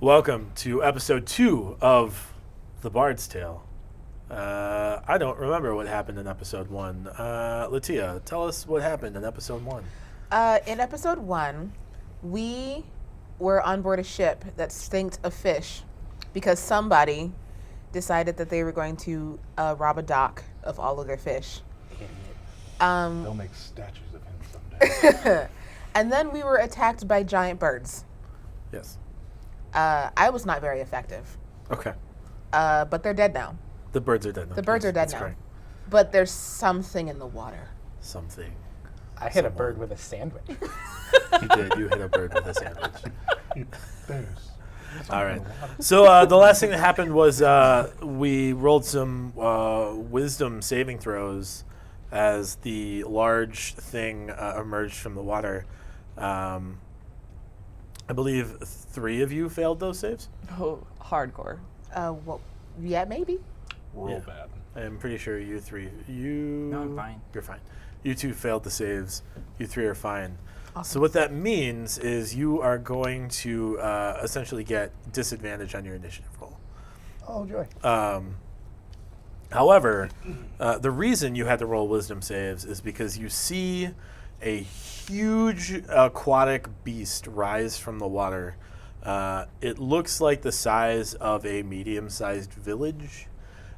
Welcome to episode 2 of the Bards Tale. I don't remember what happened in episode 1. LaTia, tell us what happened in episode 1. In episode 1, we were on board a ship that stinked of fish because somebody decided that they were going to rob a dock of all of their fish. They'll make statues of him someday. And then we were attacked by giant birds. Yes. I was not very effective. Okay. But they're dead now. The birds are dead now. The birds are dead That's now. correct. But there's something in the water. Something. I hit a bird with a sandwich. You did. You hit a bird with a sandwich. Bears. All right. So the last thing that happened was we rolled some wisdom saving throws as the large thing emerged from the water. I believe 3 of you failed those saves. Oh, hardcore. Well, yeah, maybe. Real bad. I'm pretty sure you 3. No, I'm fine. You're fine. You 2 failed the saves. You 3 are fine. Awesome. So what that means is you are going to essentially get disadvantage on your initiative roll. Oh, joy. However, the reason you had to roll wisdom saves is because you see a huge aquatic beast rise from the water. It looks like the size of a medium-sized village.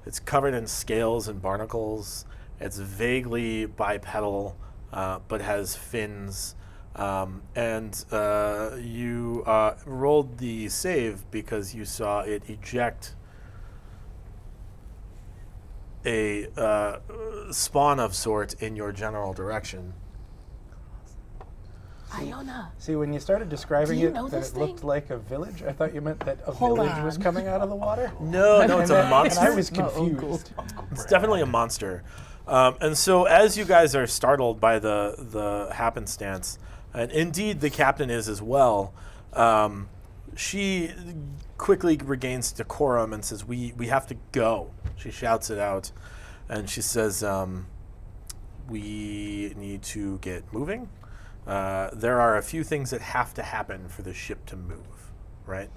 It's covered in scales and barnacles. It's vaguely bipedal, but has fins. And you rolled the save because you saw it eject a spawn of sorts in your general direction. Iona. See, when you started describing Do you it, know that this it looked thing? like a village, I thought you meant that a Hold village was on. coming out of the water. No, it's a monster. And I was My uncle. confused. It's definitely a monster. And so as you guys are startled by the happenstance, and indeed the captain is as well, she quickly regains decorum and says, we have to go. She shouts it out, and she says, we need to get moving. There are a few things that have to happen for the ship to move, right?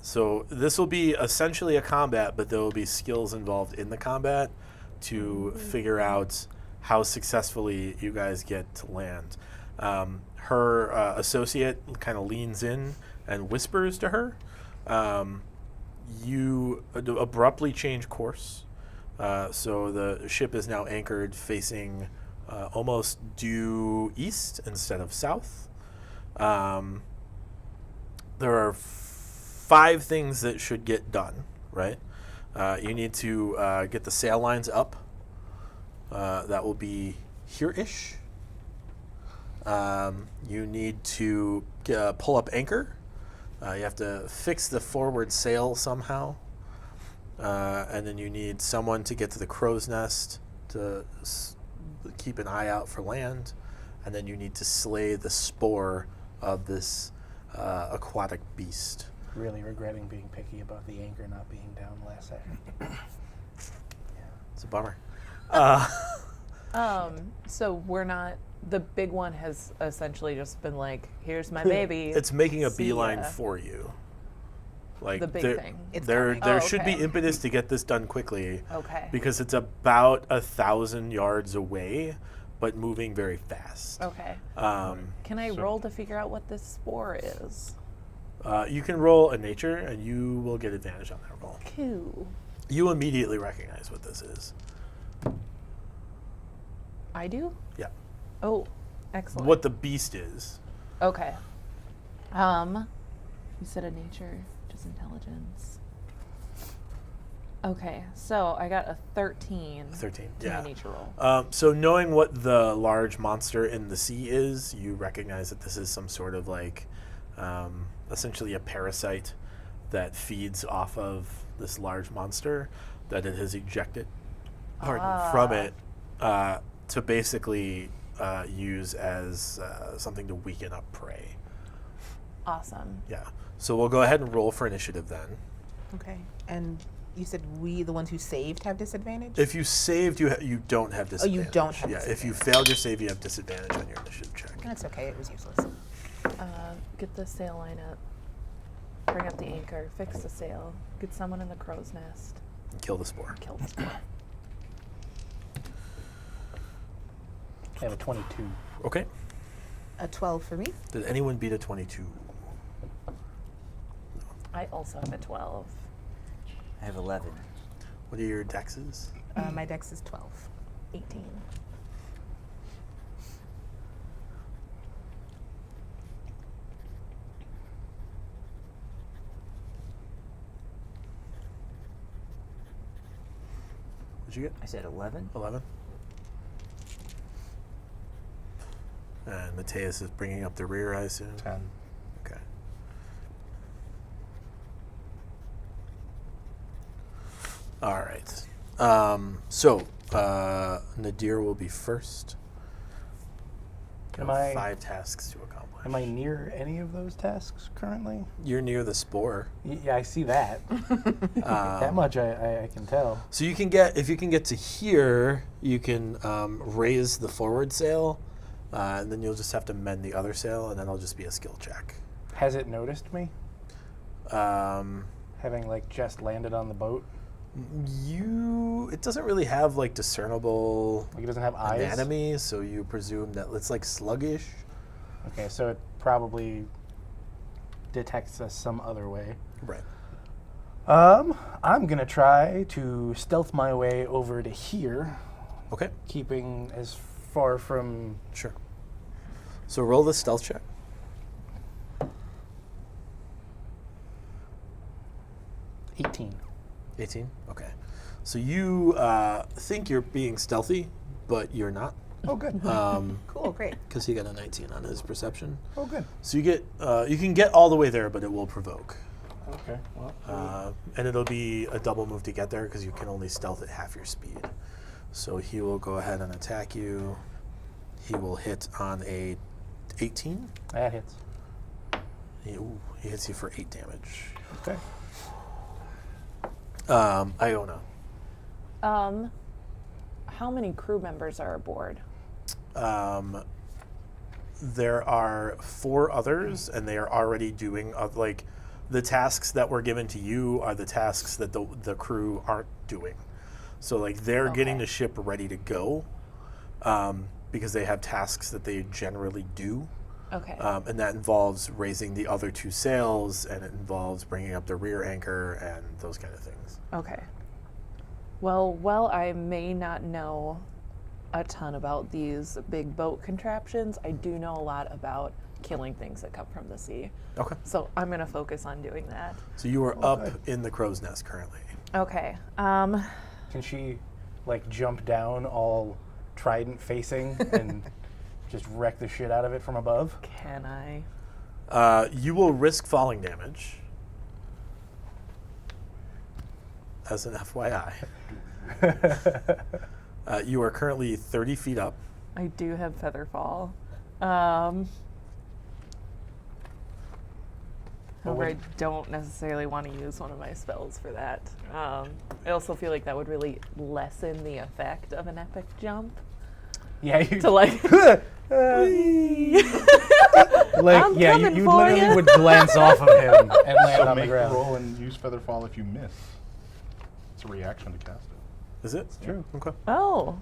So this will be essentially a combat, but there will be skills involved in the combat to figure out how successfully you guys get to land. Her associate kind of leans in and whispers to her. You abruptly change course. So the ship is now anchored facing almost due east instead of south. There are 5 things that should get done, right? You need to get the sail lines up. That will be here-ish. You need to pull up anchor. You have to fix the forward sail somehow. And then you need someone to get to the crow's nest to keep an eye out for land. And then you need to slay the spore of this aquatic beast. Really regretting being picky about the anchor not being down last second. It's a bummer. So we're not. The big one has essentially just been like, "Here's my baby." It's making a See beeline ya. for you. Like The big there, thing. It's there coming. should be okay. impetus to get this done quickly. Okay. Because it's about 1,000 yards away, but moving very fast. Okay. Can I So- roll to figure out what this spore is? You can roll a nature, and you will get advantage on that roll. Cool. You immediately recognize what this is. I do? Yeah. Oh, excellent. What the beast is. Okay. You said a nature, which is intelligence. Okay, so I got a 13. 13. To Yeah. my nature roll. So knowing what the large monster in the sea is, you recognize that this is some sort of like, essentially a parasite that feeds off of this large monster that it has ejected from it to basically use as something to weaken up prey. Awesome. Yeah. So we'll go ahead and roll for initiative then. Okay. And you said we, the ones who saved, have disadvantage? If you saved, you don't have disadvantage. you don't have Yeah, if you disadvantage. failed your save, you have disadvantage on your initiative check. That's okay. It was useless. Get the sail line up. Bring up the anchor, fix the sail, get someone in the crow's nest, Kill the spore. kill the spore. I have a 22. Okay. A 12 for me. Did anyone beat a 22? I also have a 12. I have 11. What are your dexes? My dex is 12. 18. What'd you get? I said 11. 11. And Mateus is bringing up the rear, I assume. 10. Okay. All right. So Nadir will be first. Am You have I- 5 tasks to accomplish. Am I near any of those tasks currently? You're near the spore. Yeah, I see that. That much I can tell. So you can get, if you can get to here, you can raise the forward sail, and then you'll just have to mend the other sail, and then it'll just be a skill check. Has it noticed me? Having like just landed on the boat? It doesn't really have like discernible Like it doesn't have eyes? anatomy, so you presume that it's like sluggish. Okay, so it probably detects us some other way. Right. I'm gonna try to stealth my way over to here, Okay. keeping as far from. Sure. So roll the stealth check. 18. 18. Okay. So you think you're being stealthy, but you're not, Oh, good. Cool, great. because he got a 19 on his perception. Oh, good. So you can get all the way there, but it will provoke. Okay. Well, And it'll be a double move to get there because you can only stealth at half your speed. So he will go ahead and attack you. He will hit on a 18. that hits. He hits you for 8 damage. Okay. Iona. How many crew members are aboard? There are 4 others, and they are already doing like the tasks that were given to you are the tasks that the crew aren't doing. So like they're getting the ship ready to go because they have tasks that they generally do. Okay. And that involves raising the other 2 sails, and it involves bringing up the rear anchor and those kind of things. Okay. Well, I may not know a ton about these big boat contraptions. I do know a lot about killing things that come from the sea. Okay. So I'm going to focus on doing that. So you are up in the crow's nest currently. Okay. Can she, like, jump down all trident facing and just wreck the shit out of it from above? Can I? You will risk falling damage. As an FYI. You are currently 30 feet up. I do have feather fall. However, I don't necessarily want to use one of my spells for that. I also feel like that would really lessen the effect of an epic jump. Yeah, you To like, like I'm yeah, coming you for literally ya. would glance off of him and land So on the make a ground. roll and use Featherfall if you miss. It's a reaction to cast it. Is it? True. Okay. oh,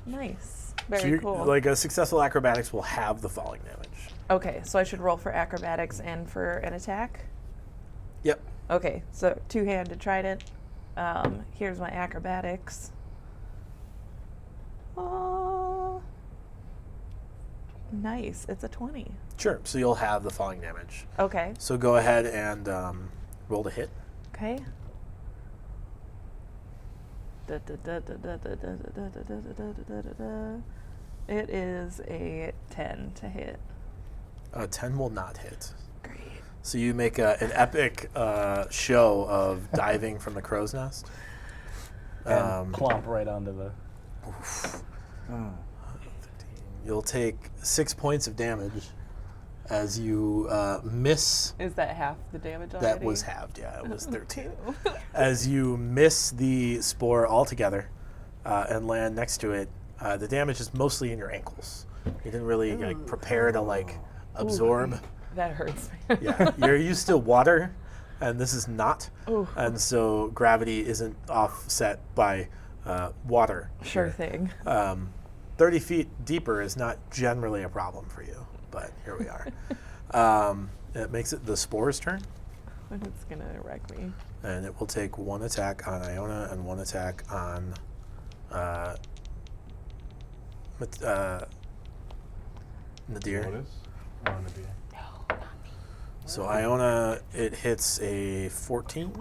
nice. So Very you're, cool. like a successful acrobatics will have the falling damage. Okay, so I should roll for acrobatics and for an attack? Yep. Okay, so 2-handed trident. Here's my acrobatics. Oh, nice. It's a 20. Sure. So you'll have the falling damage. Okay. So go ahead and roll to hit. Okay. It is a 10 to hit. 10 will not hit. Great. So you make an epic show of diving from the crow's nest. And plomp right onto the. You'll take 6 points of damage as you miss. Is that half the damage already? That was halved, yeah, it was 13. As you miss the spore altogether and land next to it, the damage is mostly in your ankles. You didn't really like prepare to like absorb. That hurts me. Yeah, you're used to water, and this is not. Ooh. And so gravity isn't offset by water. Sure here. thing. 30 feet deeper is not generally a problem for you, but here we are. It makes it the Spore's turn, It's gonna wreck me. and it will take 1 attack on Iona and 1 attack on Nadir. Lotus or Nadir? So Iona, it hits a 14,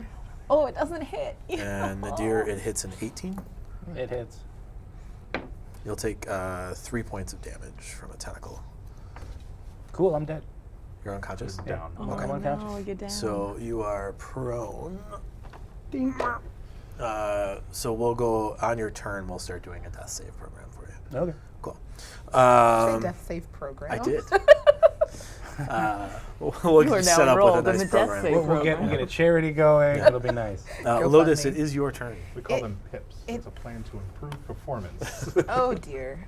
Oh, it doesn't hit. and Nadir, it hits an 18. It hits. You'll take 3 points of damage from a tentacle. Cool, I'm dead. You're unconscious. Just down. Oh, Okay. I'm unconscious. no, get down. So you are prone. So we'll go on your turn. We'll start doing a death save program for you. Okay. Cool. Say death save program. I did. We'll You are set now up with a enrolled in nice the death program. save We'll get program. a charity going. It'll be nice. Lotus, GoFundMe. it is your turn. We call It- them PIPs. it- It's a plan to improve performance. Oh dear.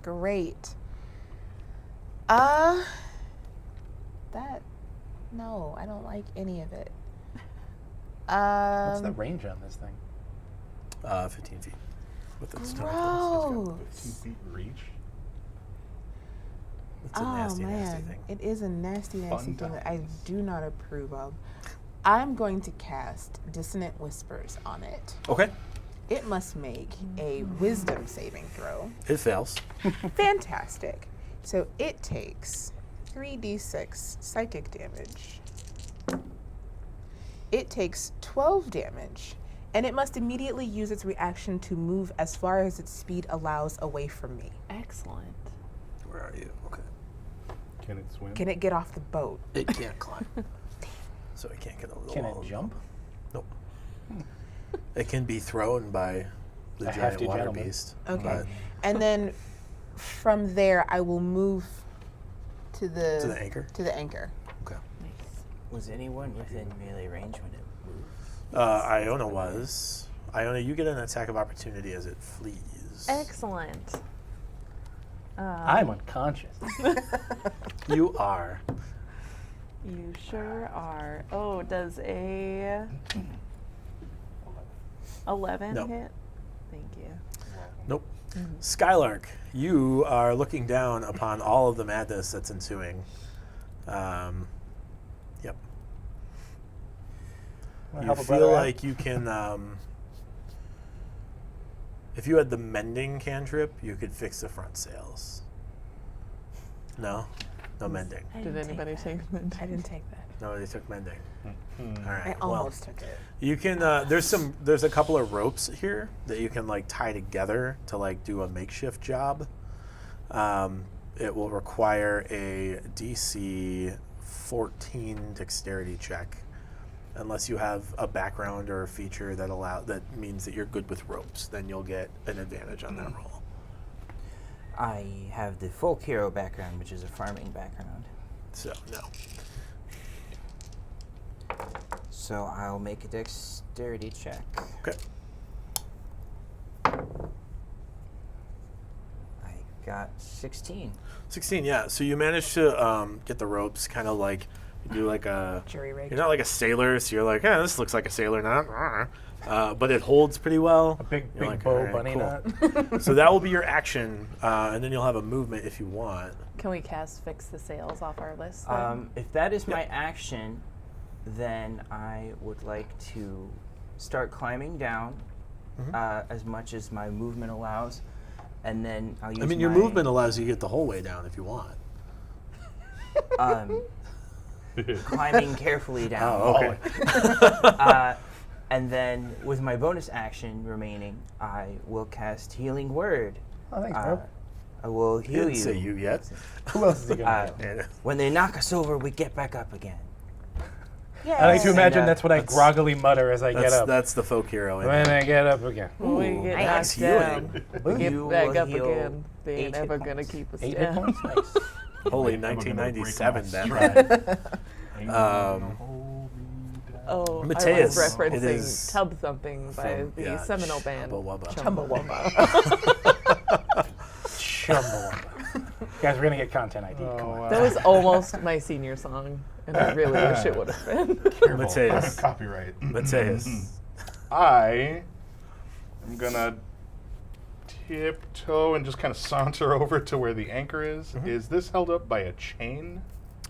Great. That. No, I don't like any of it. What's the range on this thing? 15 feet. With its tentacles. Gross. 2 feet reach. It's a Oh nasty, man, nasty thing. it is a nasty, nasty Fun thing that I times. do not approve of. I'm going to cast Dissonant Whispers on it. Okay. It must make a Wisdom saving throw. It fails. Fantastic. So it takes 3d6 psychic damage. It takes 12 damage, and it must immediately use its reaction to move as far as its speed allows away from me. Excellent. Where are you? Okay. Can it swim? Can it get off the boat? It can't climb. So it can't get over the Can wall. it jump? Nope. It can be thrown by the A giant hefty water gentleman. beast. Okay. but And then from there, I will move to the To the anchor? To the anchor. Okay. Nice. Was anyone within melee range when it moved? Iona was. Iona, you get an attack of opportunity as it flees. Excellent. I'm unconscious. You are. You sure are. Oh, does a 11 No. hit? Thank you. Nope. Skylark, you are looking down upon all of the madness that's ensuing. Yep. Wanna You help a brother feel out? like you can. If you had the mending cantrip, you could fix the front sails. No? No mending. Did anybody take it? I didn't take that. No, they took mending. All I right. almost took it. You can. There's a couple of ropes here that you can like tie together to like do a makeshift job. It will require a DC 14 dexterity check, unless you have a background or a feature that means that you're good with ropes. Then you'll get an advantage on that roll. I have the folk hero background, which is a farming background. So no. So I'll make a dexterity check. Okay. I got 16. 16. Yeah. So you managed to get the ropes, kind of like you do like a. Jury rig. You're not like a sailor, so you're like, this looks like a sailor knot. But it holds pretty well. A big You're like, bow "All right, bunny cool." knot. So that will be your action, and then you'll have a movement if you want. Can we cast Fix the Sails off our list? Then? If that is my action, then I would like to start climbing down as much as my movement allows, and then I'll use Your my, movement allows you to get the whole way down if you want. climbing carefully down. Oh, okay. And then with my bonus action remaining, I will cast Healing Word. Oh, thanks, bro. I will He heal didn't you. say you yet. Who else is he gonna Uh, do? When they knock us over, we get back up again. Yeah. I like to imagine And, that's what I groggily mutter as I get up. That's the folk hero. In When it. I get up again. we get nice knocked down. healing. We get You back will up heal again. They 8 ain't hit ever gonna points. keep us 8 hit down. points? Nice. Holy Never gonna break 1997 then. my stride. Ain't gonna hold me down. Oh, Mateus, I was it referencing is Tub Thumping by from- the yeah, seminal band Chumbawamba. Chumbawamba. Chumbawamba. Guys, we're gonna get content ID. Come on. That was almost my senior song, and I really wish it would have been. Careful. Mateus. Copyright. Mateus. I am gonna tiptoe and just kind of saunter over to where the anchor is. Is this held up by a chain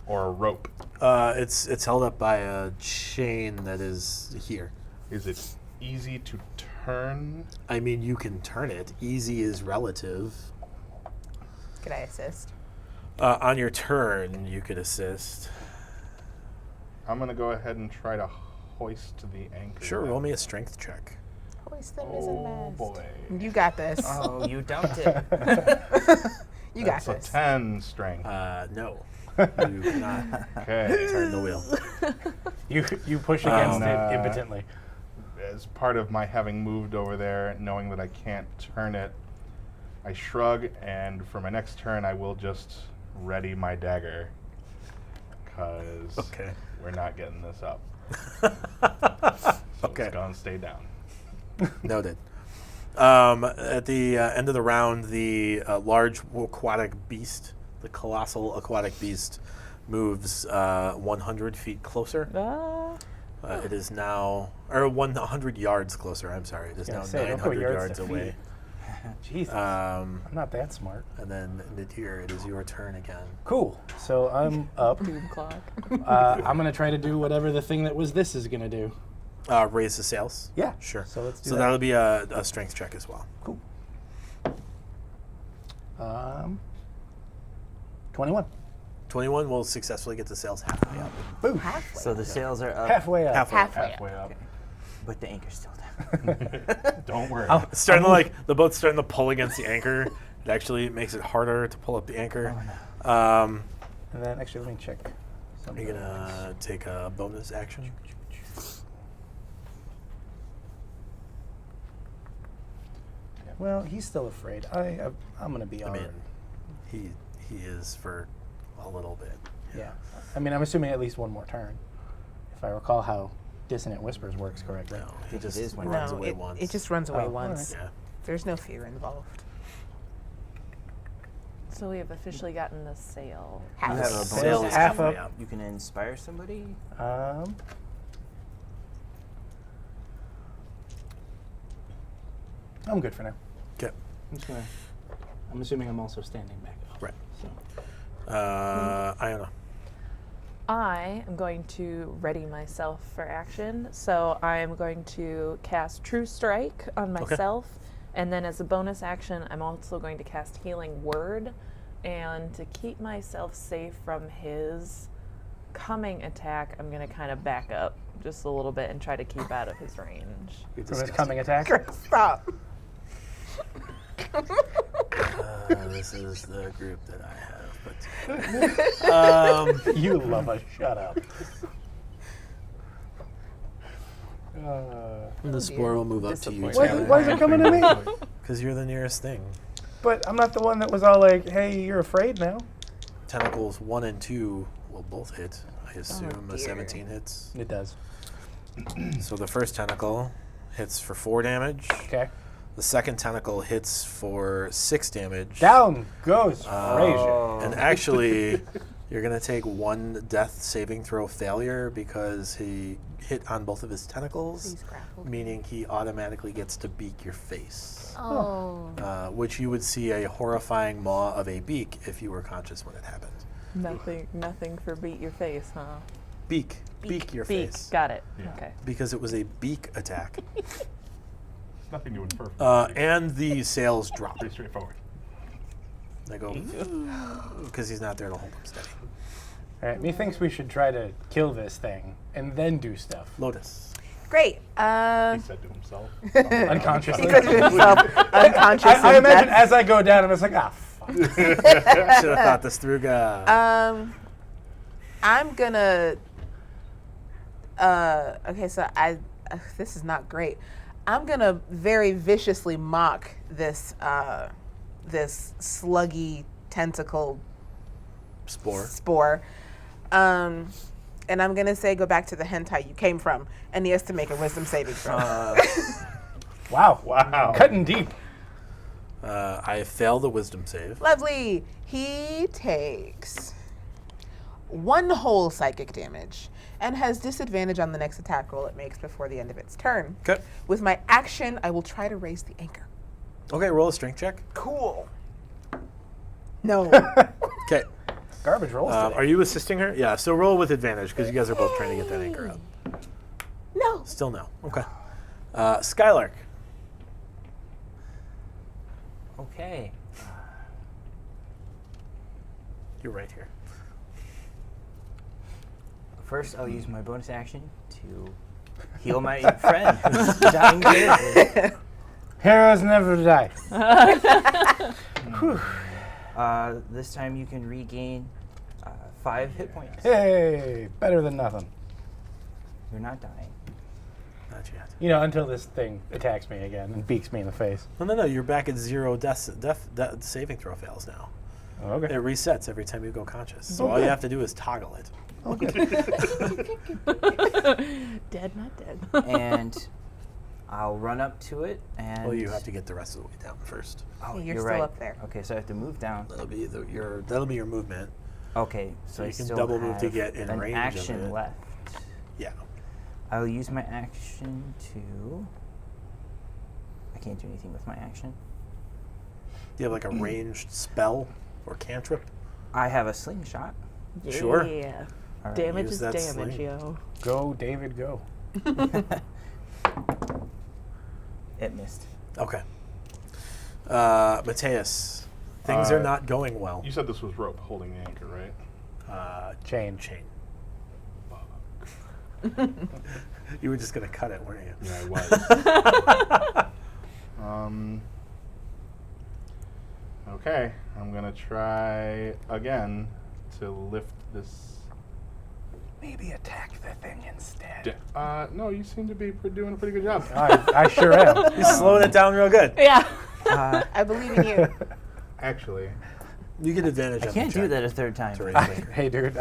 or a rope? It's held up by a chain that is here. Is it easy to turn? I mean, you can turn it. Easy is relative. Could I assist? On your turn, you could assist. I'm gonna go ahead and try to hoist the anchor. Sure, roll me a strength check. Hoist them as a Oh mast. boy. You got this. Oh, you dumped it. You got That's a this. 10 strength. No. You cannot Okay. turn the wheel. You push against it Uh, impotently. As part of my having moved over there, knowing that I can't turn it, I shrug, and for my next turn, I will just ready my dagger. Because Okay. we're not getting this up. So Okay. it's gonna stay down. Noted. At the end of the round, the large aquatic beast, the colossal aquatic beast, moves 100 feet closer. It is now, or 100 yards closer, I'm sorry. It is now Gonna say, don't go 900 yards yards to away. Jesus, I'm not that smart. And then, Nadir, it is your turn again. Cool. So I'm up. Doom clock. I'm gonna try to do whatever the thing that was this is gonna do. Raise the sails? Yeah. Sure. So let's do So that. that'll be a strength check as well. Cool. 21. 21 will successfully get the sails halfway up. Boom. Halfway. So the sails are up, Halfway up. Halfway. Halfway. Halfway up. but the anchor's still down. Don't worry. It's starting to the boat's starting to pull against the anchor. It actually makes it harder to pull up the anchor. And then, actually, let me check. Are you gonna take a bonus action? Well, he's still afraid. I'm gonna be I alright. mean, he is for a little bit. Yeah. I mean, I'm assuming at least one more turn. If I recall how Dissonant Whispers works correctly. No, he it just is when it runs No, away it, once. it just runs away Oh, once. Yeah. There's no fear involved. So we have officially gotten the sail. You have a bonus Sail is half halfway up. up. You can inspire somebody. I'm good for now. Okay. I'm assuming I'm also standing back up. Right. So. Iona. I am going to ready myself for action. So I am going to cast True Strike on myself. And then as a bonus action, I'm also going to cast Healing Word. And to keep myself safe from his coming attack, I'm going to kind of back up just a little bit and try to keep out of his range. From his coming attack? Stop. This is the group that I have put together. You love us. Shut up. The spore will move up to you. Why is it coming to me? Because you're the nearest thing. But I'm not the one that was all like, hey, you're afraid now. Tentacles 1 and 2 will both hit. I assume a dear. 17 hits. It does. So the first tentacle hits for 4 damage. Okay. The second tentacle hits for 6 damage. Down goes Frazier. And actually, you're going to take 1 death saving throw failure because he hit on both of his tentacles, He's grappled. meaning he automatically gets to beak your face, Oh. which you would see a horrifying maw of a beak if you were conscious when it happened. Nothing for beat your face, huh? Beak your Beak. face. Got it. Yeah. Okay. Because it was a beak attack. Nothing to infer from And the sails drop. Pretty straightforward. They go, because he's not there to hold them steady. All right, methinks we should try to kill this thing and then do stuff. Lotus. Great. He said to himself. Unconsciously. He said to himself, unconscious. I in imagine death. as I go down, I'm just like, fuck. Should have thought this through, guy. I'm gonna. Okay, so this is not great. I'm gonna very viciously mock this this sluggy tentacle spore. And I'm gonna say, go back to the hentai you came from, and he has to make a wisdom saving throw. Wow. Wow. Cutting deep. I fail the wisdom save. Lovely. He takes 1 whole psychic damage and has disadvantage on the next attack roll it makes before the end of its turn. Okay. With my action, I will try to raise the anchor. Okay, roll a strength check. Cool. No. Okay. Garbage rolls today. Are you assisting her? Yeah, so roll with advantage because you guys are both trying to get that anchor up. No. Still no. Okay. Skylark. Okay. You're right here. First, I'll use my bonus action to heal my friend who's dying dearly. Heroes never die. This time you can regain 5 hit points. Hey, better than nothing. You're not dying. Not yet. You know, until this thing attacks me again and beaks me in the face. No. You're back at 0 death saving throw fails now. Oh, okay. It resets every time you go conscious. So all you have to do is toggle it. Dead, not dead. And I'll run up to it and... Well, you have to get the rest of the way down first. Oh, You're you're still right. up there. Okay, so I have to move down. That'll be your movement. Okay, so You I can still double move to have get in an range of action it. left. Yeah. I'll use my action to... I can't do anything with my action. Do you have like a ranged spell or cantrip? I have a slingshot. Sure. Yeah. All right, Damage use is that damage, sling. yo. Go, David, go. It missed. Okay. Mateus, things are not going well. You said this was rope holding the anchor, right? Chain. You were just gonna cut it, weren't you? Yeah, I was. Okay, I'm gonna try again to lift this. Maybe attack the thing instead. No, you seem to be doing a pretty good job. I sure am. He's slowing it down real good. Yeah. I believe in you. Actually, You get advantage. I on can't the do check that a third time. to raise the anchor. Hey, dude,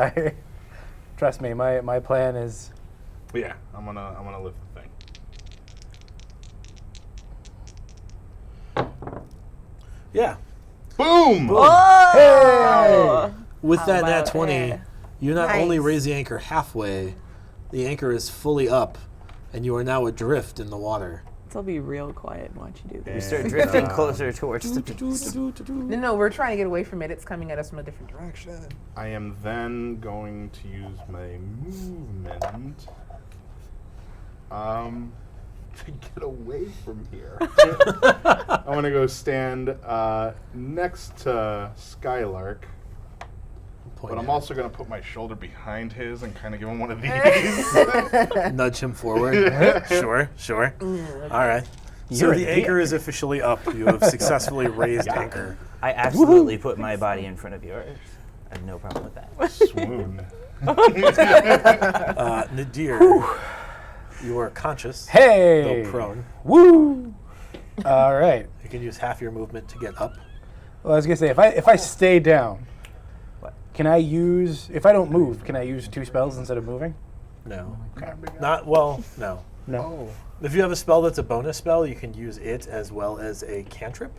trust me, my plan is... but yeah, I'm gonna lift the thing. Yeah. Boom! Oh! With How that about nat 20, it? you not only Nice. raise the anchor halfway, the anchor is fully up, and you are now adrift in the water. So I'll be real quiet and watch you do We this. start drifting closer towards the beach. No, we're trying to get away from it. It's coming at us from a different direction. I am then going to use my movement to get away from here. I'm going to go stand next to Skylark, but I'm also going to put my shoulder behind his and kind of give him one of these. Nudge him forward. Sure. All right. So You're a the anchor dick. is officially up. You have successfully raised anchor. I absolutely put my body in front of yours. I have no problem with that. Swoon. Nadir, you are conscious, Hey! though prone. Woo! All right. You can use half your movement to get up. Well, I was gonna say, if I stay down, What? can I use... If I don't move, can I use 2 spells instead of moving? No. Okay. No. No. If you have a spell that's a bonus spell, you can use it as well as a cantrip.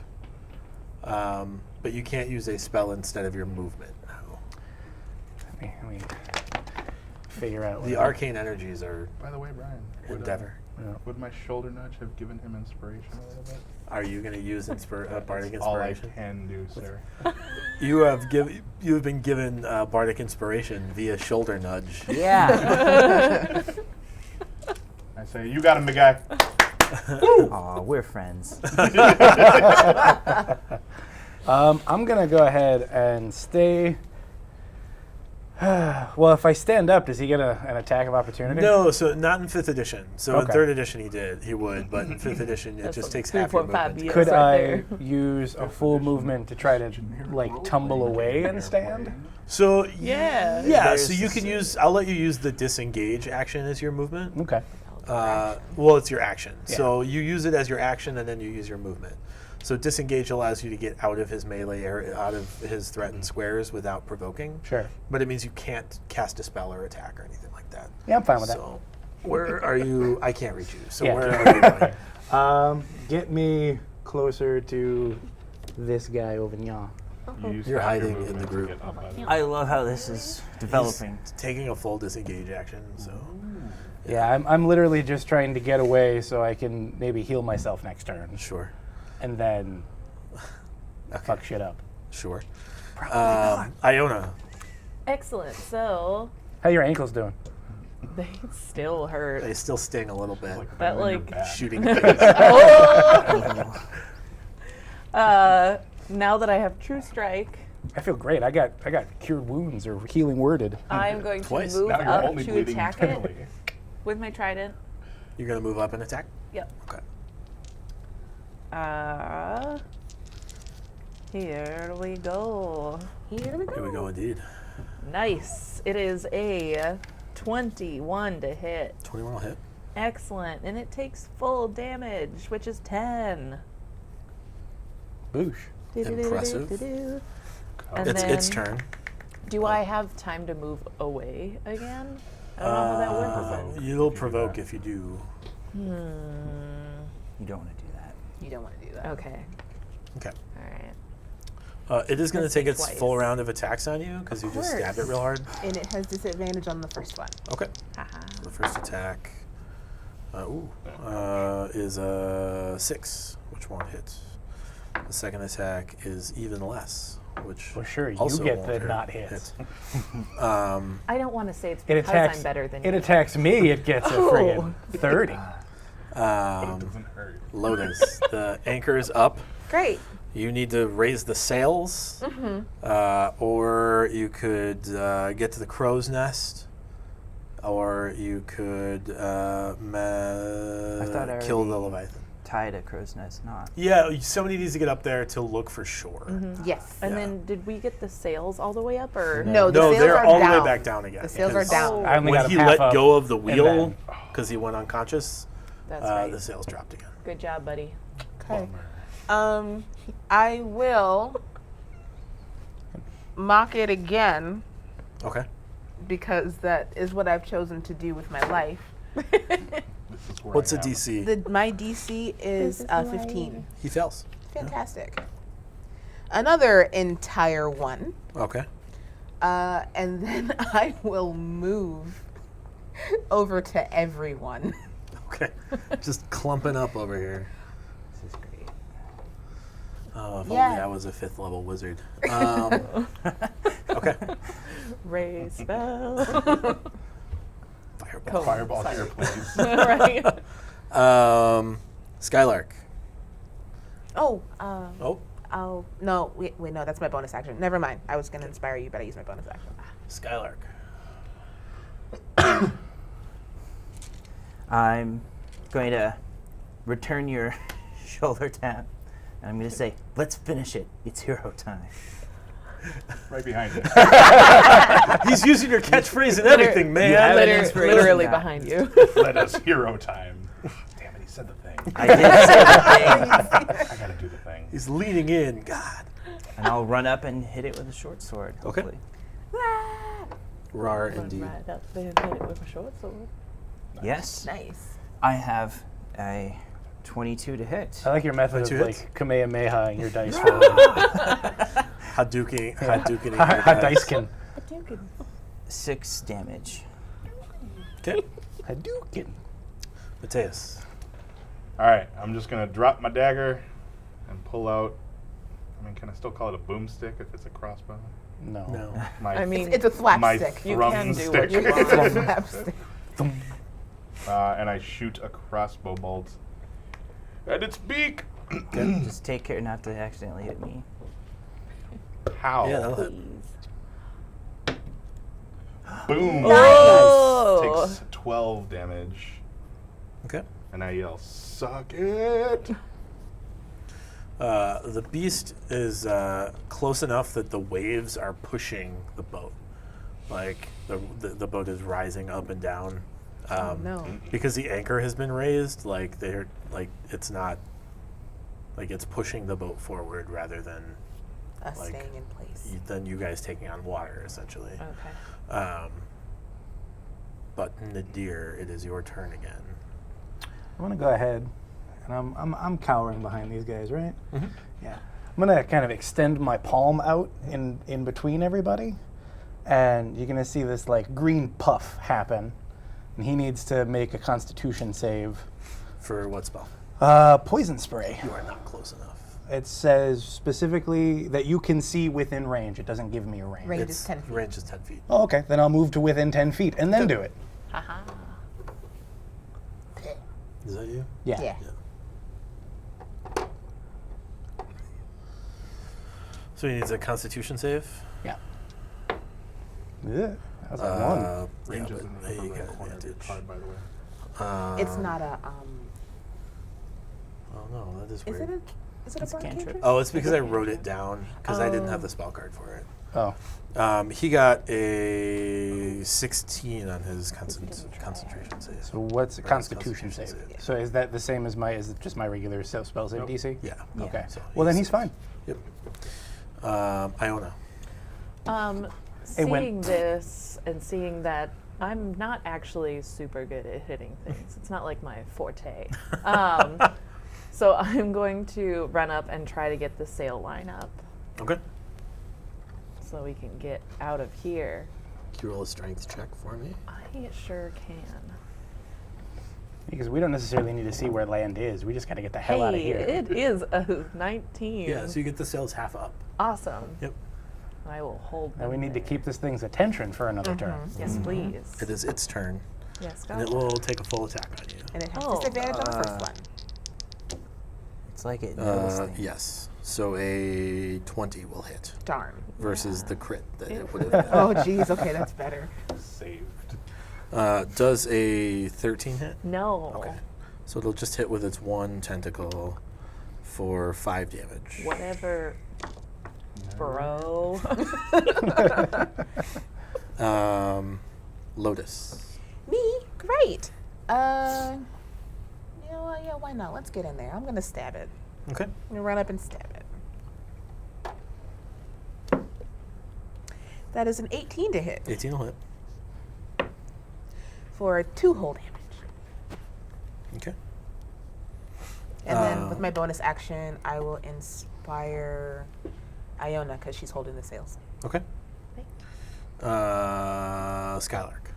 But you can't use a spell instead of your movement. No. Let me figure out... The what- arcane energies are By the way, Brian, endeavor. would my shoulder nudge have given him inspiration a little bit? Are you going to use bardic All I inspiration? can do, sir. You've been given bardic inspiration via shoulder nudge. Yeah. I say, you got him, big guy. Aw, we're friends. I'm gonna go ahead and stay... well, if I stand up, does he get an attack of opportunity? No, so not in 5th edition. So in Okay. 3rd edition he would, but in 5th edition it That's just a takes half your 3.5 movement. BS. Could right I there. use a full movement to try to, like, tumble away and stand? So Yeah. so you can use. I'll let you use the disengage action as your movement. Okay. Well, it's your action. So you use it as your action, and then you use your movement. So disengage allows you to get out of his melee area, out of his threatened squares without provoking. Sure. But it means you can't cast a spell or attack or anything like that. Yeah, I'm fine with So where are you? I can't reach you. So Yeah. where are you going? that. Get me closer to this guy over here. You use You're half your hiding in movement the to group. get up by the- I love how this is developing. He's taking a full disengage action, so Yeah, I'm literally just trying to get away so I can maybe heal myself next turn. sure. And then Okay. fuck shit up. Sure. Iona. Excellent. So How your ankles doing? they still hurt. They still sting a little bit. Like That, bending your like, back. Shooting. Now that I have True Strike, I feel great. I got cured wounds or healing worded. I'm going to Twice. move Now you're up only to bleeding attack internally. it with my trident. You're gonna move up and attack. Yep. Okay. Here we go. Here we go. Here we go, indeed. Nice. It is a 21 to hit. 21 will hit. Excellent. And it takes full damage, which is 10. Boosh. Impressive. And It's then, its turn. do I have time to move away again? I don't know how that works. You'll provoke if you do. You don't want to do that. You don't want to do that. Okay. Okay. All right. It is going to Let's take see its twice. full round of attacks on you because you just stabbed it real hard. And it has disadvantage on the first one. Okay. Haha. The first attack is a 6, which won't hit. The second attack is even less, which Well, sure, you also get won't the hurt. not hits. I don't want to say it's It because attacks. I'm better than It you. attacks me. It gets a friggin' 30. It Um, doesn't hurt. Lotus, the anchor is up. Great. You need to raise the sails, or you could get to the crow's nest, or you could thought I kill the already- Leviathan. Tied a crow's nest knot. Yeah, somebody needs to get up there to look for sure. Yes. And Yeah. then did we get the sails all the way up or? No, the No, sails they're are all the down. way back down again. The sails are because down. I only When got he a half let up, go of the and wheel, then- because he went unconscious, That's right. the sails dropped again. Good job, buddy. Okay. I will mock it again Okay. because that is what I've chosen to do with my life. This is where What's I the am. DC? My DC is 15. He fails. Fantastic. Another entire one. Okay. And then I will move over to everyone. Okay. Just clumping up over here. This is great. Oh, if Yeah. only I was a 5th level wizard. Okay. Raise spell. Fireball. Fireball here, please. Right. Skylark. Oh, Oh, no, wait, no, that's my bonus action. Never mind. I was going to inspire you, but I used my bonus action. Skylark. I'm going to return your shoulder tap, and I'm going to say, "Let's finish it. It's hero time." Right behind you. He's using your catchphrase and everything, man. have an inspiration Literally guy. behind you. Let us hero time. Damn it, he said the thing. I did say the thing, I gotta do the thing. He's leaning in. God. and I'll run up and hit it with a short sword. Okay. Hopefully. Rar Run indeed. right up there and hit it with a short sword. Yes. Nice. I have a 22 to hit. I like your method of 22 hits? like Kamehameha in your dice roll. Hadouken. Hadouken. Dicekin. 6 damage. Okay. Hadouken. Mateus. All right, I'm just gonna drop my dagger and pull out. I mean, can I still call it a boomstick if it's a crossbow? No. No. My I mean, It's a slap my stick. you thrum can do stick. what you It's a want. slap stick. And I shoot a crossbow bolt at its beak. Just take care not to accidentally hit me. How? Yeah, that'll hit. Boom. Oh! Takes 12 damage, Okay. and I yell, "Suck it!" The beast is close enough that the waves are pushing the boat. Like the boat is rising up and down. Oh, no. Because the anchor has been raised, like they're like it's not like it's pushing the boat forward rather than Us Like, staying in place. than you guys taking on water essentially. Okay. But Nadir, it is your turn again. I'm gonna go ahead, and I'm cowering behind these guys, right? Mhm. Yeah. I'm gonna kind of extend my palm out in between everybody, and you're gonna see this like green puff happen, and he needs to make a Constitution save. For what spell? Poison spray. You are not close enough. It says specifically that you can see within range. It doesn't give me a range. Range is 10 feet. Range is 10 feet. Oh, okay. Then I'll move to within 10 feet and then do it. Haha. Is that you? Yeah. Yeah. So he needs a Constitution save. Yeah. How's that one? Range yeah, is in but the you got corner of your advantage. card, by the way. It's not a Oh no, that is is weird. it a It's a burn cantrip. cantrip? Oh, it's because I wrote it down because I didn't have the spell card for it. Oh. He got a 16 on his concentration save. So what's a Or his Constitution save? So is that the same as is it just my regular spell save DC? Yeah. Okay. So Well, then he's fine. Yep. Iona. Seeing this and seeing that I'm not actually super good at hitting things. It's not like my forte. So I'm going to run up and try to get the sail line up Okay. so we can get out of here. Can you roll a strength check for me? I sure can. Because we don't necessarily need to see where land is. We just got to get the hell out of here. It is a 19. Yeah, so you get the sails half up. Awesome. Yep. I will hold Now we them need to there. keep this thing's attention for another turn. Yes, please. It is its turn, Yes, go. and it will take a full attack on you. And it has Oh. disadvantage on the first one. It's like it knows things. Yes. So a 20 will hit Darn. versus the crit that it would have been. Oh, geez. Okay, that's better. Saved. Does a 13 hit? No. Okay. So it'll just hit with its one tentacle for 5 damage. Whatever, bro. Lotus. Me? Great. Yeah, why not? Let's get in there. I'm going to stab it. Okay. I'm going to run up and stab it. That is an 18 to hit 18 will hit. for 2 whole damage. Okay. And then with my bonus action, I will inspire Iona because she's holding the sails. Okay. Skylark.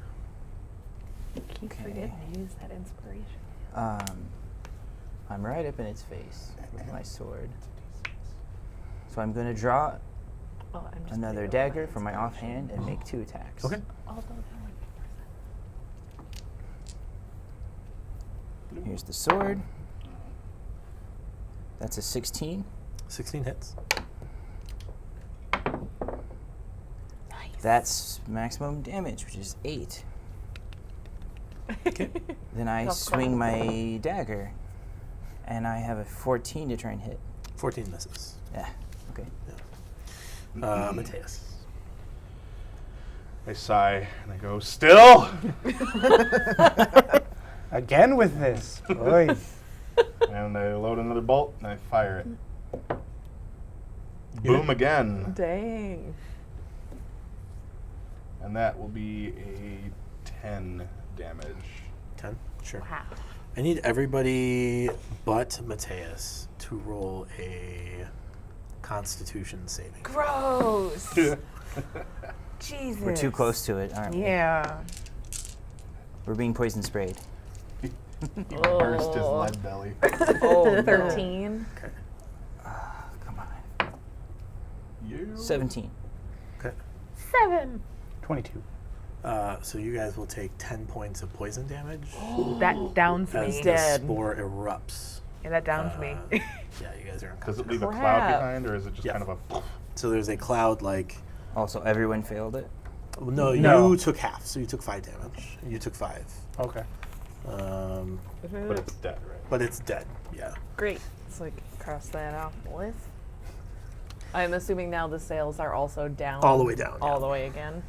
Keep forgetting to use that inspiration. I'm right up in its face with my sword. So I'm going to draw Oh, I'm just another gonna go dagger with from my offhand and make 2 attacks. Okay. Although that would be Here's the sword. That's a 16. 16 hits. That's maximum damage, which is 8. Then I Oh, swing crap. my dagger, and I have a 14 to try and hit. 14 misses. Yeah, okay. Mateus. I sigh and I go, still? Again with this. Oy. And I load another bolt and I fire it. Boom again. Dang. And that will be a 10 damage. 10? Sure. Wow. I need everybody but Mateus to roll a Constitution saving. Gross. Jesus. We're too close to it, aren't we? Yeah. We're being poison sprayed. He burst his lead belly. Oh, 13. Okay. Come on. You. 17. Okay. 7. 22. So you guys will take 10 points of poison damage That downs as me. the spore erupts. Yeah, that downs me. Yeah, you guys are Does it unconscious. leave a cloud Crap. behind, or is it just Yeah. kind of a... So there's a cloud like... Also, everyone failed it. No, No. you took half, so you took 5 damage. You took 5. Okay. But it's dead, right? But it's dead, yeah. Great. So I can cross that off the list. I'm assuming now the sails are also down. All the way down, All yeah. the way again.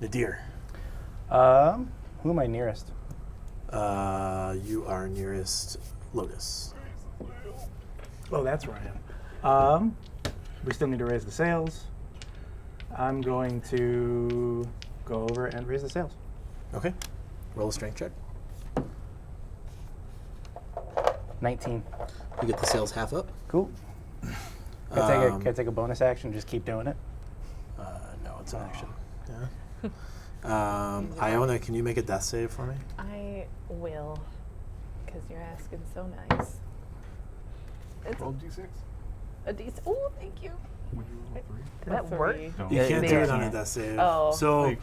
Nadir. Who am I nearest? You are nearest Lotus. Oh, that's where I am. We still need to raise the sails. I'm going to go over and raise the sails. Okay. Roll a strength check. 19. You get the sails half up. Cool. Can I take a bonus action? Just keep doing it. No, it's an action. Yeah. Iona, can you make a death save for me? I will, because you're asking so nice. It's Roll D6. a decent. Oh, thank you. Would you roll 3? Did that work? No. You can't do they it on a can't. death save. Oh. So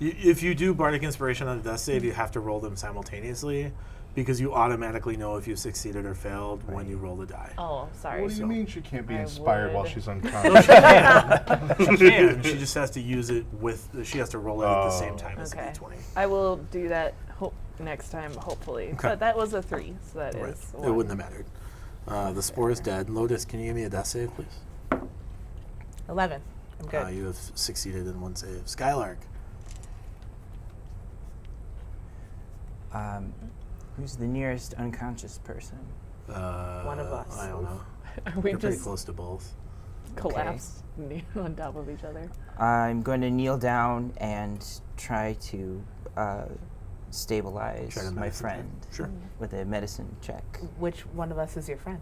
if you do Bardic Inspiration on a death save, you have to roll them simultaneously because you automatically know if you succeeded or failed when you roll the die. Oh, sorry. What do you mean she can't be I inspired while would. she's unconscious? She can. She just has to use it with. She has to roll it at the same time as Okay. the d20. I will do that next time, hopefully. Okay. But that was a 3, so that Right. is. It wouldn't have mattered. The spore is dead. Lotus, can you give me a death save, please? 11. I'm good. You have succeeded in one save. Skylark. Who's the nearest unconscious person? One of us. I don't know. We You're pretty just close to both. collapsed on top of each other. I'm going to kneel down and try to stabilize Try to my medicine check. friend Sure. with a medicine check. Which one of us is your friend?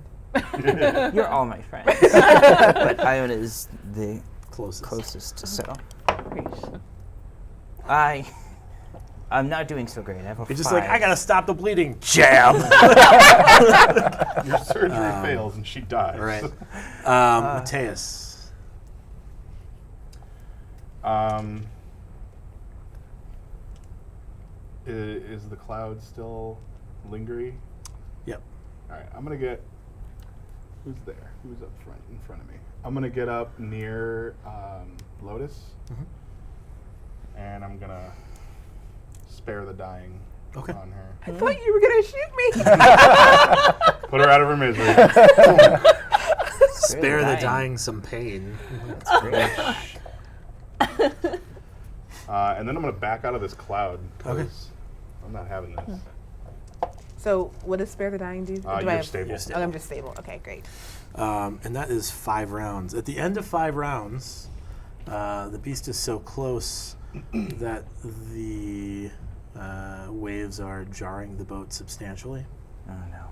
You're all my friends, but Iona is the Closest. so I'm not doing so great. I have a You're just 5. like, I gotta stop the bleeding. Jab. Your surgery fails and she dies. Right. Mateus. Is the cloud still lingering? Yep. All right, I'm gonna get. Who's there? Who's up front in front of me? I'm gonna get up near Lotus, and I'm gonna spare the dying Okay. on her. I thought you were going to shoot me. Put her out of her misery. Spare the dying. dying some pain. That's great. And then I'm gonna back out of this cloud because Okay. I'm not having this. So, what does Spare the Dying do? Do I You're have- stable. You're stable. Oh, I'm just stable. Okay, great. And that is 5 rounds. At the end of 5 rounds, the beast is so close that the waves are jarring the boat substantially. Oh no.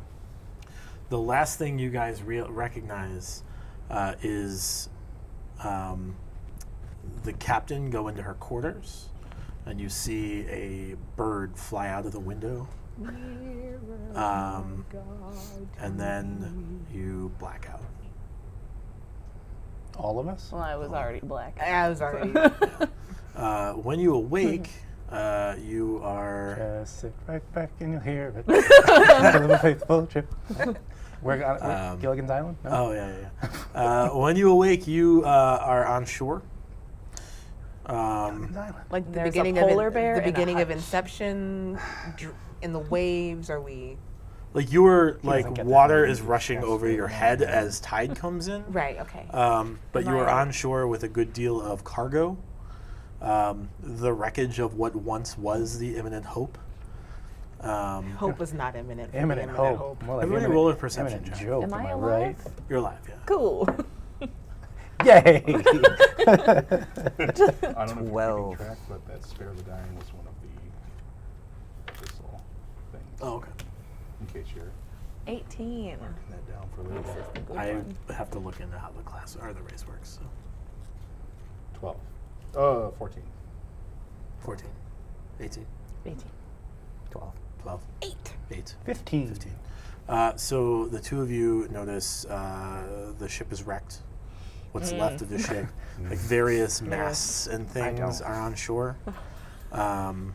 The last thing you guys recognize is the captain go into her quarters, and you see a bird fly out of the window. And then you black out. All of us? Well, I was already black. I was already. When you awake, you are. Just sit right back and you'll hear it. Live a faithful trip. We're Gilligan's Island? No? Oh yeah. When you awake, you are on shore. Gilligan's Island. Like the There's a beginning polar of bear the and a beginning of hutch. Inception, in the waves. Are we Like you were doesn't like get that water many is rushing stress over for your the head moment. as tide comes in. right? Okay. But you Am are I- on shore with a good deal of cargo. The wreckage of what once was the Imminent Hope. Hope was not imminent. for me, Imminent hope. More like Everybody imminent- roll a perception imminent check. joke, Am I right? alive? You're alive, yeah. Cool. Yay! I don't know if you're 12. keeping track, but that spare the dying was one of the thistle things. Oh, okay. In case you're 18. marking that down for later. This is the good I one. have to look into how the class or the race works. So 12. 14. 14, 18, 18. 12. 12, 8. 8, 15. 15. So the two of you notice the ship is wrecked. What's left of the ship, like various masts and things, don't. are on shore. I'm-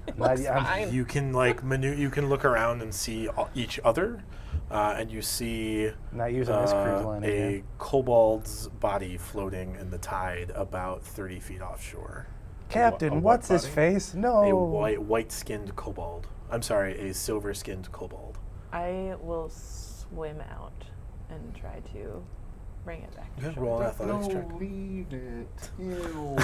You can like you can look around and see each other, and you see Not using this cruise line a again. kobold's body floating in the tide about 30 feet offshore. Captain, A what what's his body? face? No. A white-skinned kobold. I'm sorry, a silver-skinned kobold. I will swim out and try to bring it back to Okay, shore. roll an athletics check. leave it. Ew.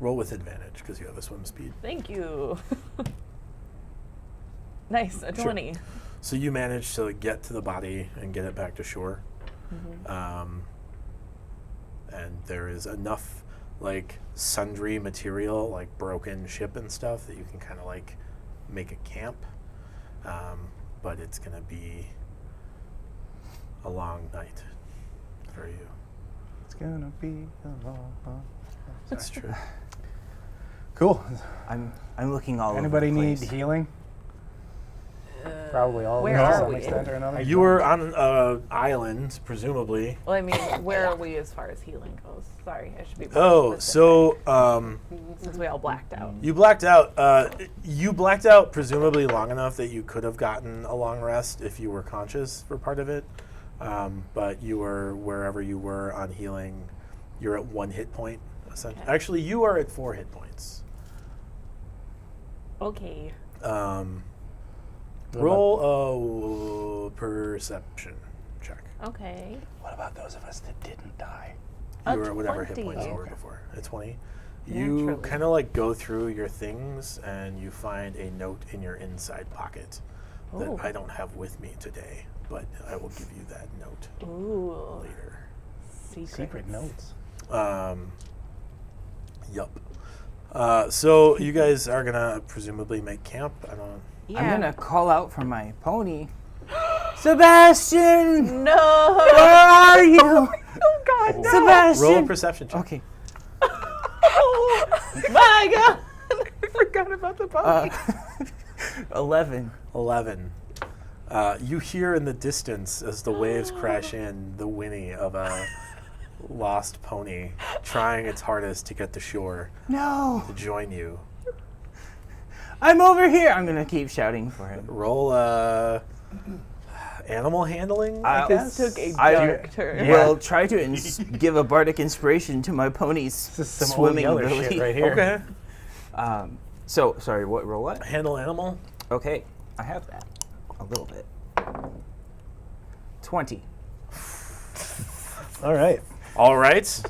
Roll with advantage because you have a swim speed. Thank you. Nice, a Sure. 20. So you manage to get to the body and get it back to shore. And there is enough like sundry material, like broken ship and stuff, that you can kind of like make a camp. but it's going to be a long night for you. It's gonna be a long. That's true. Cool. I'm looking all Anybody over the need place. healing? Probably all of where them to are some we? extent or another. You were on an island, presumably. Well, I mean, where are we as far as healing goes? Sorry, I should be. Oh, more so specific, since we all blacked out. you blacked out. You blacked out presumably long enough that you could have gotten a long rest if you were conscious for part of it. But you were wherever you were on healing. You're at 1 hit point. Essentially. Okay. Actually, you are at 4 hit points. Okay. Roll a perception check. Okay. What about those of us that didn't die? A You were at whatever hit 20. points you were before. At 20. You Naturally. kind of like go through your things and you find a note in your inside pocket that Ooh. I don't have with me today, but I will give you that note Ooh. later. Secret notes. Yup. So you guys are gonna presumably make camp. I don't. Yeah. I'm gonna call out for my pony. Sebastian, No. where are you? Oh God, no. Sebastian. Roll a perception check. Okay. Oh my God. I forgot about the pony. 11. 11. You hear in the distance as the waves crash in the whinny of a lost pony trying its hardest to get to shore No, to join you. I'm over here. I'm gonna keep shouting for him. Roll animal handling, I I'll- guess? This took a I dark turn. will try to give a bardic inspiration to my pony's This is some old swimming Yeller ability. shit right here. Okay. So, sorry, what roll what? Handle animal. Okay, I have that. A little bit. 20. All right. All right.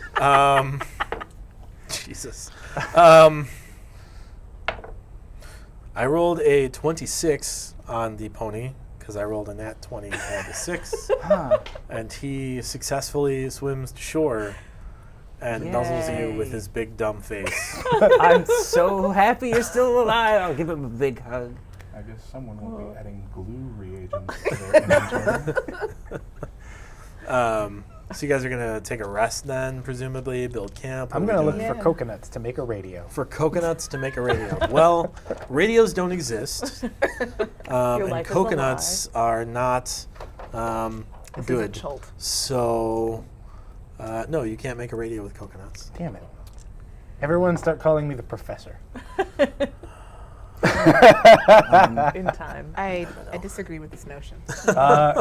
Jesus. I rolled a 26 on the pony because I rolled a nat 20 and a 6. Huh. And he successfully swims to shore and nuzzles you with Yay. his big dumb face. I'm so happy you're still alive. I'll give him a big hug. I guess someone will be adding glue reagents to their inventory. So you guys are gonna take a rest then, presumably build camp. I'm What are gonna we look doing? for coconuts to make a radio. For coconuts to make a radio. Well, radios don't exist, and life is a coconuts are not This is a good. jolt. So, no, you can't make a radio with coconuts. Damn it. Everyone start calling me the professor. In time. I disagree with this notion.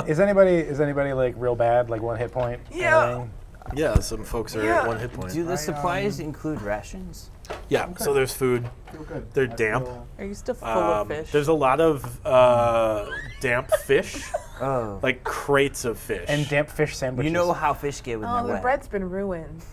Is anybody like real bad, like 1 hit point? Yeah. Anything? Yeah, some folks are at 1 hit point. Do the supplies include rations? Yeah, so there's food. Feel good. They're I damp. feel- Are you still full of fish? There's a lot of damp fish, Oh. like crates of fish. And damp fish sandwiches. You know how fish get when Oh, they're the wet. bread's been ruined.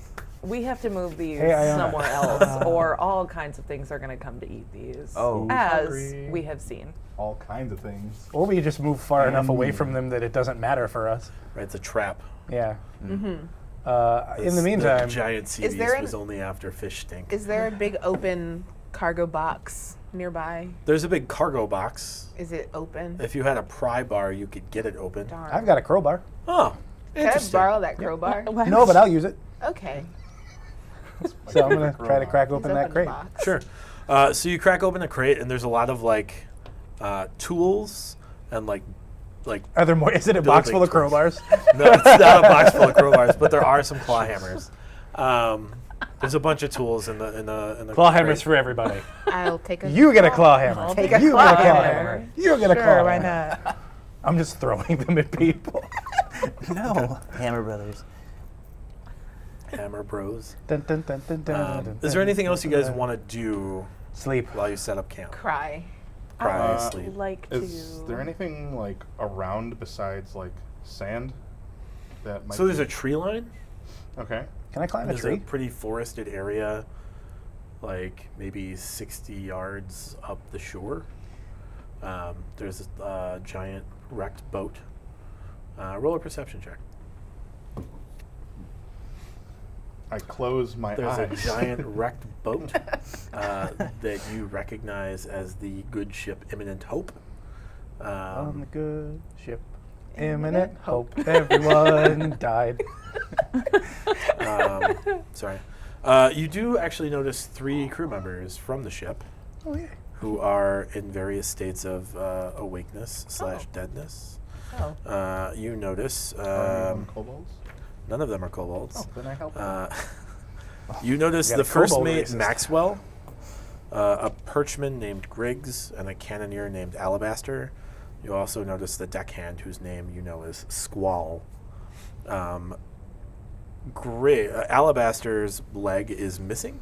We have to move these Hey, Iona. somewhere else, or all kinds of things are going to come to eat these. Oh. As Hungry. we have seen. all kinds of things. Or we just move far enough away from them that it doesn't matter for us. Right, it's a trap. Yeah. Mm-hmm. In the The meantime, giant sea Is there beast an- was only after fish stink. Is there a big open cargo box nearby? There's a big cargo box. Is it open? If you had a pry bar, you could get it open. Darn. I've got a crowbar. Oh, Can I interesting. borrow that crowbar? No, but I'll use it. Okay. So I'm gonna try to crack Let's open that the crate. box. Sure. So you crack open a crate, and there's a lot of like tools and like Are there more? Is it a box full of Building crowbars? no, it's not a box full of crowbars, but there are some claw hammers. There's a bunch of tools in the Claw crate. hammers for everybody. I'll take a. You get a claw hammer. take a You claw get a claw hammer. hammer. You get a claw Sure, why hammer. not? I'm just throwing them at people. No. Hammer Brothers. Hammer Bros. Dun, dun, dun, dun, dun, dun, Is there dun, anything else you guys dun. want to do Sleep. while you set up camp? Cry. Cry, Uh, sleep. Like Is to. there anything like around besides like sand that might? So there's be- a tree line. Okay. Can I climb a There's tree? a pretty forested area, like maybe 60 yards up the shore. There's a giant wrecked boat. Roll a perception check. I close my There's eyes. a giant wrecked boat that you recognize as the good ship Imminent Hope. On the good ship, imminent hope, everyone died. Sorry. You do actually notice 3 crew members from the ship Oh yeah. who are in various states of awakeness / deadness. Oh. You notice Kobolds? none of them are kobolds. Oh, then I help. You notice We got the a first kobold mate, racist. Maxwell, a perchman named Griggs, and a cannoneer named Alabaster. You also notice the deckhand, whose name you know is Squall. Alabaster's leg is missing.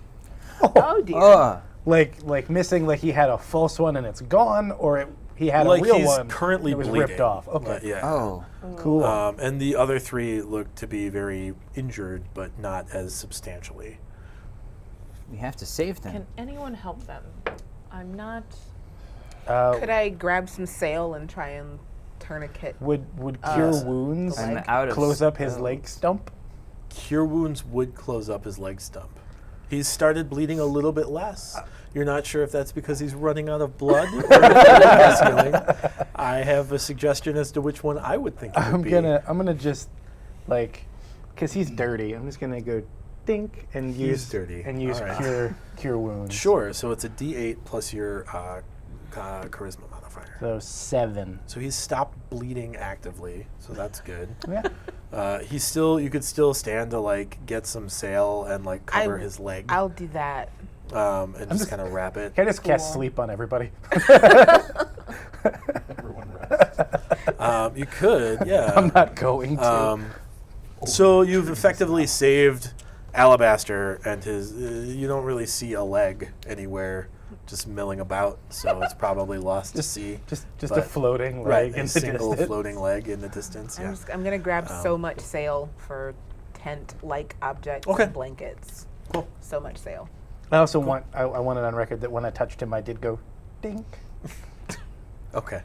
Oh dear. Like missing, like he had a false one and it's gone, or he had Like a real he's one currently that was bleeding. ripped off. Okay. Yeah. Oh. Cool. And the other 3 look to be very injured, but not as substantially. We have to save them. Can anyone help them? I'm not. Could I grab some sail and try and tourniquet? Would cure Yes. wounds I'm out of close up his spells. leg stump? Cure wounds would close up his leg stump. He's started bleeding a little bit less. You're not sure if that's because he's running out of blood or if he's healing. I have a suggestion as to which one I would think it would I'm be. gonna just like, cause he's dirty. I'm just gonna go dink and He's use dirty. and use All right. cure wounds. Sure. So it's a D8 plus your charisma modifier. So 7. So he's stopped bleeding actively. So that's good. Yeah. He's still. You could still stand to like get some sail and like cover his leg. I'll do that. And just just- kind of wrap it. Can I just cast Cool. sleep on everybody? Everyone rest. You could, yeah. I'm not going to. So you've effectively saved Alabaster and his. You don't really see a leg anywhere, just milling about. So it's probably lost to sea. just but- a floating Right, leg in a the single distance. floating leg in the distance. Yeah. I'm gonna grab so much sail for tent-like objects Okay. and blankets. Cool. So much sail. I also want I want it on record that when I touched him, I did go dink. Okay.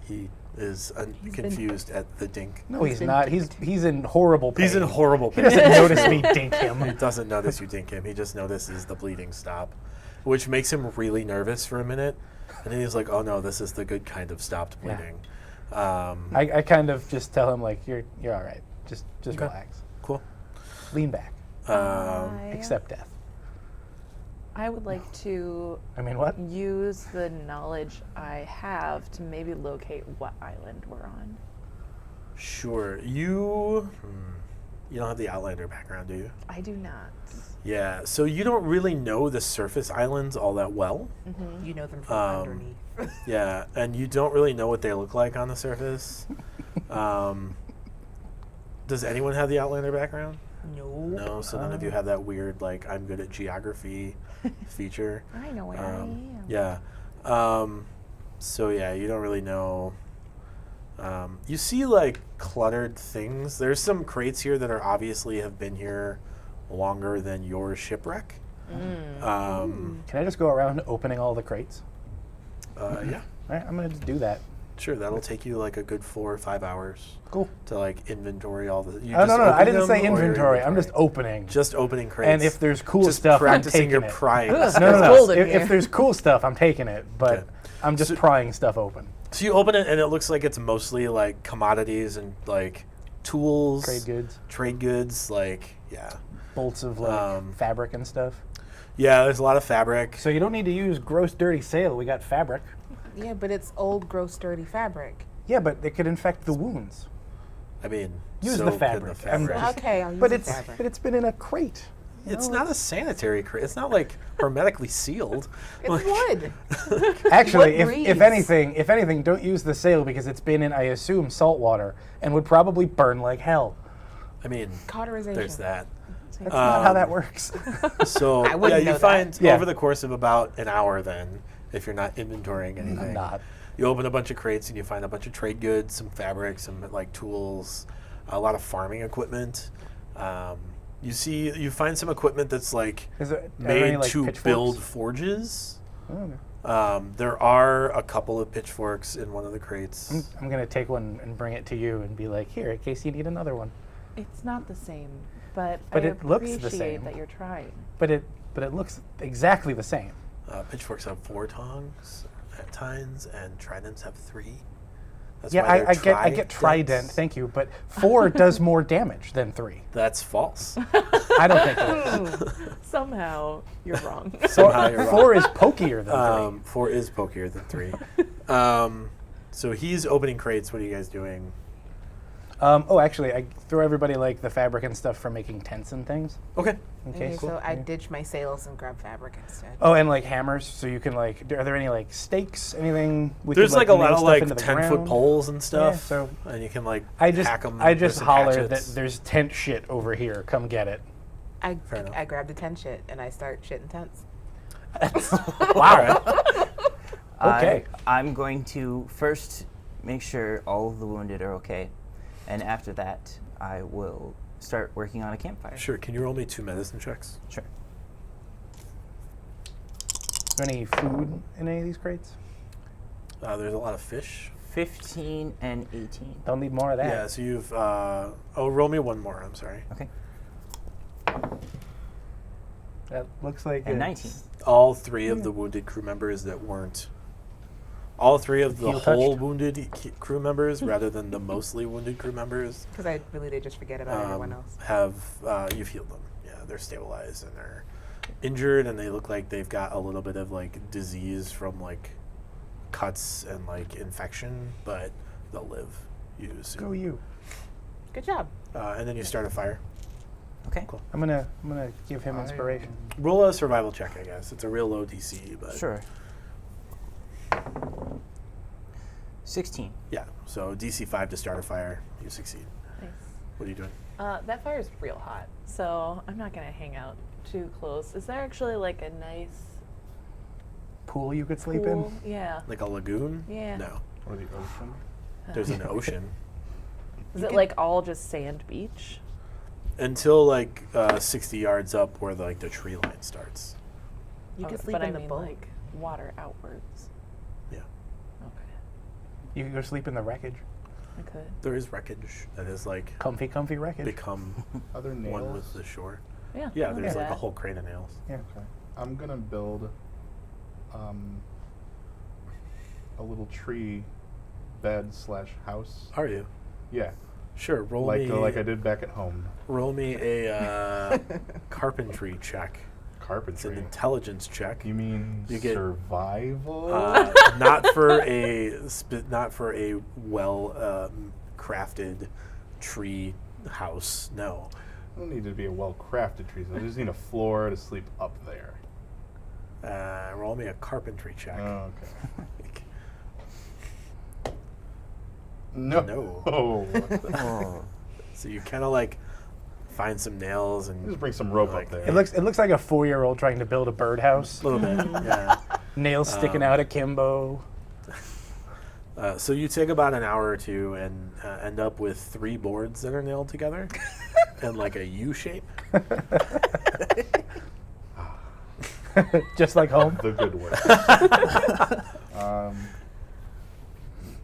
He is confused at the dink. No, he's been not. He's in horrible pain. He's in horrible He pain. doesn't notice me dink him. He doesn't notice you dink him. He just notices the bleeding stop, which makes him really nervous for a minute. And then he's like, "Oh no, this is the good kind of stopped Yeah. bleeding." I kind of just tell him like you're all right. Just Okay. relax. Cool. Lean back. Accept death. I would like to I mean what? use the knowledge I have to maybe locate what island we're on. Sure. You don't have the Outlander background, do you? I do not. Yeah. So you don't really know the surface islands all that well. You know them from underneath. Yeah, and you don't really know what they look like on the surface. Does anyone have the Outlander background? No. No, so none of you have that weird, like, I'm good at geography feature. I know where I am. Yeah. So, yeah, you don't really know. You see, like, cluttered things. There's some crates here that are obviously have been here longer than your shipwreck. Can I just go around opening all the crates? Yeah, All right, I'm gonna just do that. sure. That'll take you, like, a good 4 or 5 hours Cool. to, like, inventory all the... You Oh, just no, I open didn't them, say or you're inventory. I'm just opening. Just opening crates. And if there's cool just stuff, I'm practicing taking your it. prying. No, It's cold no. in If here. there's cool stuff, I'm taking it. But Okay. I'm just So- prying stuff open. So you open it, and it looks like it's mostly like commodities and like tools, Trade goods, like yeah, bolts of like fabric and stuff. yeah. There's a lot of fabric. So you don't need to use gross, dirty sail. We got fabric. Yeah, but it's old, gross, dirty fabric. Yeah, but it could infect the wounds. I mean, Use so the could fabric. Okay, I'll use But the it's fabric. but it's been in a crate. It's not a sanitary crate. It's not like hermetically sealed. It's Like, wood. Actually, What if anything, don't use the sail because it's been in, I assume, salt water and would probably burn like hell. I mean, Cauterization. there's that. That's not how that works. So I wouldn't yeah, know you find that. Yeah. over the course of about an hour, then if you're not inventorying anything, I'm not. You open a bunch of crates and you find a bunch of trade goods, some fabric, some like tools, a lot of farming equipment. You find some equipment that's like Are there made any, like, to pitchforks? build forges. Okay. There are a couple of pitchforks in one of the crates. I'm gonna take one and bring it to you and be like, here, in case you need another one. It's not the same, but But I it looks the appreciate same. that you're trying. But it looks exactly the same. Pitchforks have 4 tongs, tines, and tridents have 3. That's Yeah, why they're I get trident, tridents. thank you, but 4 does more damage than 3. That's false. I don't think it is. Somehow you're wrong. Somehow you're 4 is pokier than 3. 4 is pokier than 3. So he's opening crates. What are you guys doing? Actually, I throw everybody like the fabric and stuff for making tents and things. Okay. Okay, Okay, cool. so I ditch my sails and grab fabric instead. Oh, and like hammers, so you can like. Are there any like stakes? Anything? We There's could, like a lot nail of stuff like into the 10-foot ground? poles and stuff. Yeah, so and you can like I just hack them. I just holler that there's tent shit over here. Come get it. I enough. grab the tent shit and I start shitting tents. Wow. Okay. I'm going to first make sure all of the wounded are okay, and after that, I will start working on a campfire. Sure. Can you roll me 2 medicine checks? Sure. Is there any food in any of these crates? There's a lot of fish. 15 and 18. They'll need more of that. Yeah. So you've. Roll me 1 more. I'm sorry. Okay. That looks like And it's- 19. All 3 of the wounded crew members that weren't. All 3 of the Heel whole touched. wounded crew members, rather than the mostly wounded crew members, Because I really did just forget about everyone else. have you've healed them. Yeah, they're stabilized and they're injured, and they look like they've got a little bit of like disease from like cuts and like infection, but they'll live. You assume. Go you. Good job. And then you start a fire. Okay. Cool. I'm gonna give him inspiration. Roll a survival check, I guess. It's a real low DC, but Sure. 16. yeah. So DC 5 to start a fire. You succeed. Nice. What are you doing? That fire's real hot, so I'm not gonna hang out too close. Is there actually like a nice Pool you could sleep pool? in. Yeah. Like a lagoon? Yeah. No. Or the ocean. There's an ocean. Is it like all just sand beach? Until like 60 yards up where like the tree line starts. You Oh, can sleep but in I the mean, boat. like water outwards. Yeah. Okay, You can go sleep in the wreckage. I could. There is wreckage that is like Comfy wreckage. become Are there nails? one with the shore. Yeah. Yeah, I'll do there's like a that. whole crate of nails. Yeah. Okay. I'm gonna build a little tree bed /house. Are you? Yeah. Sure. Roll Like me. like I did back at home. Roll me a carpentry check. It's an Carpentry. intelligence check. You mean You get- survival? Not for a well crafted tree house. No. I don't need to be a well-crafted tree. I just need a floor to sleep up there. Roll me a carpentry check. Oh, okay. No. No. Oh. So you kind of like find some nails and Just bring some rope Like- up there. It looks like a 4-year-old trying to build a birdhouse. a little bit. Yeah. Nails sticking out akimbo. So you take about an hour or two and end up with 3 boards that are nailed together in like a U shape. Just like home. The good work.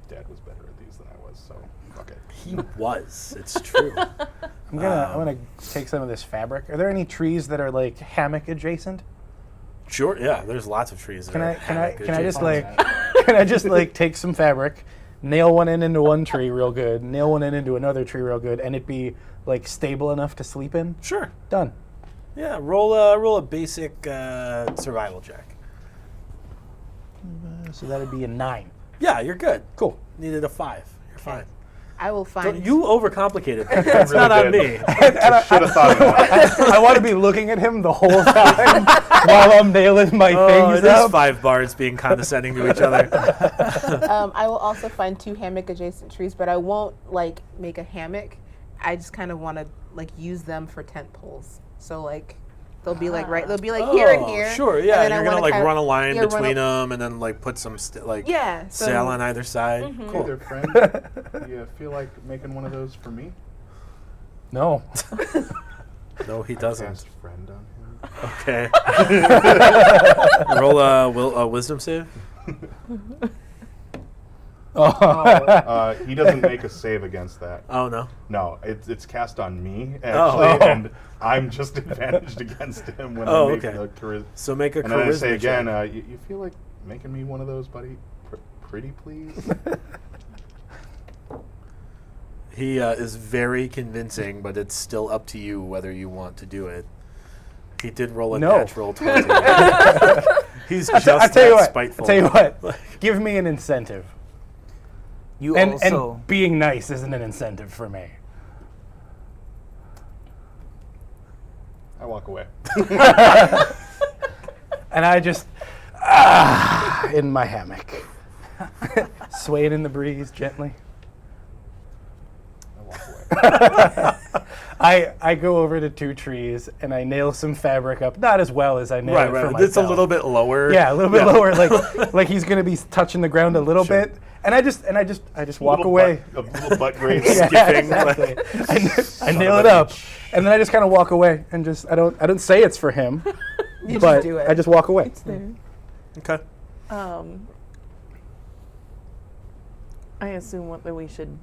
Dad was better at these than I was, so fuck it. He was. It's true. I'm gonna take some of this fabric. Are there any trees that are like hammock adjacent? Sure. Yeah. There's lots of trees. that Can are I hammock just adjacent. like can I just like take some fabric, nail one end into one tree real good, nail one end into another tree real good, and it be like stable enough to sleep in? Sure. Done. Yeah. Roll a basic survival check. So that'd be a 9. Yeah, you're good. Cool. Needed a 5. You're fine. I will find. You overcomplicated things. That's really not on did. me. Should have thought of that. I want to be looking at him the whole time while I'm nailing my Oh, things it is up. 5 bards being condescending to each other. I will also find 2 hammock adjacent trees, but I won't like make a hammock. I just kind of want to like use them for tent poles. So like they'll be like they'll be like here and here. Sure, and yeah. then I You're gonna wanna like kinda- run a line yeah, between them, and then like put some Yeah. So sail on either side. Mhm. Hey Cool. there, friend. You feel like making one of those for me? No. No, he doesn't. Cast friend on him. Okay. Roll a wisdom save. He doesn't make a save against that. Oh no. No, it's cast on me actually, Oh. and I'm just advantaged against him when Oh, I make okay. the charisma. So make a And then I say charisma again, check. you feel like making me one of those, buddy? Pretty please? He is very convincing, but it's still up to you whether you want to do it. He did roll a No. natural 20. He's I just tell you that what. spiteful. I tell you what. Give me an incentive. You And also being nice isn't an incentive for me. I walk away. And I just in my hammock, swaying in the breeze gently. I walk away. I go over to 2 trees and I nail some fabric up, not as well as I nailed it for Right. myself. It's a little bit lower. Yeah, a little bit lower, like he's gonna be touching the ground a little Sure. bit, and I just walk Little away. A little butt graze. Yeah, skipping. exactly. I nail it up, and then I just kind of walk away and just I don't say it's for him, You but just do it. I just walk away. Okay. I assume that we should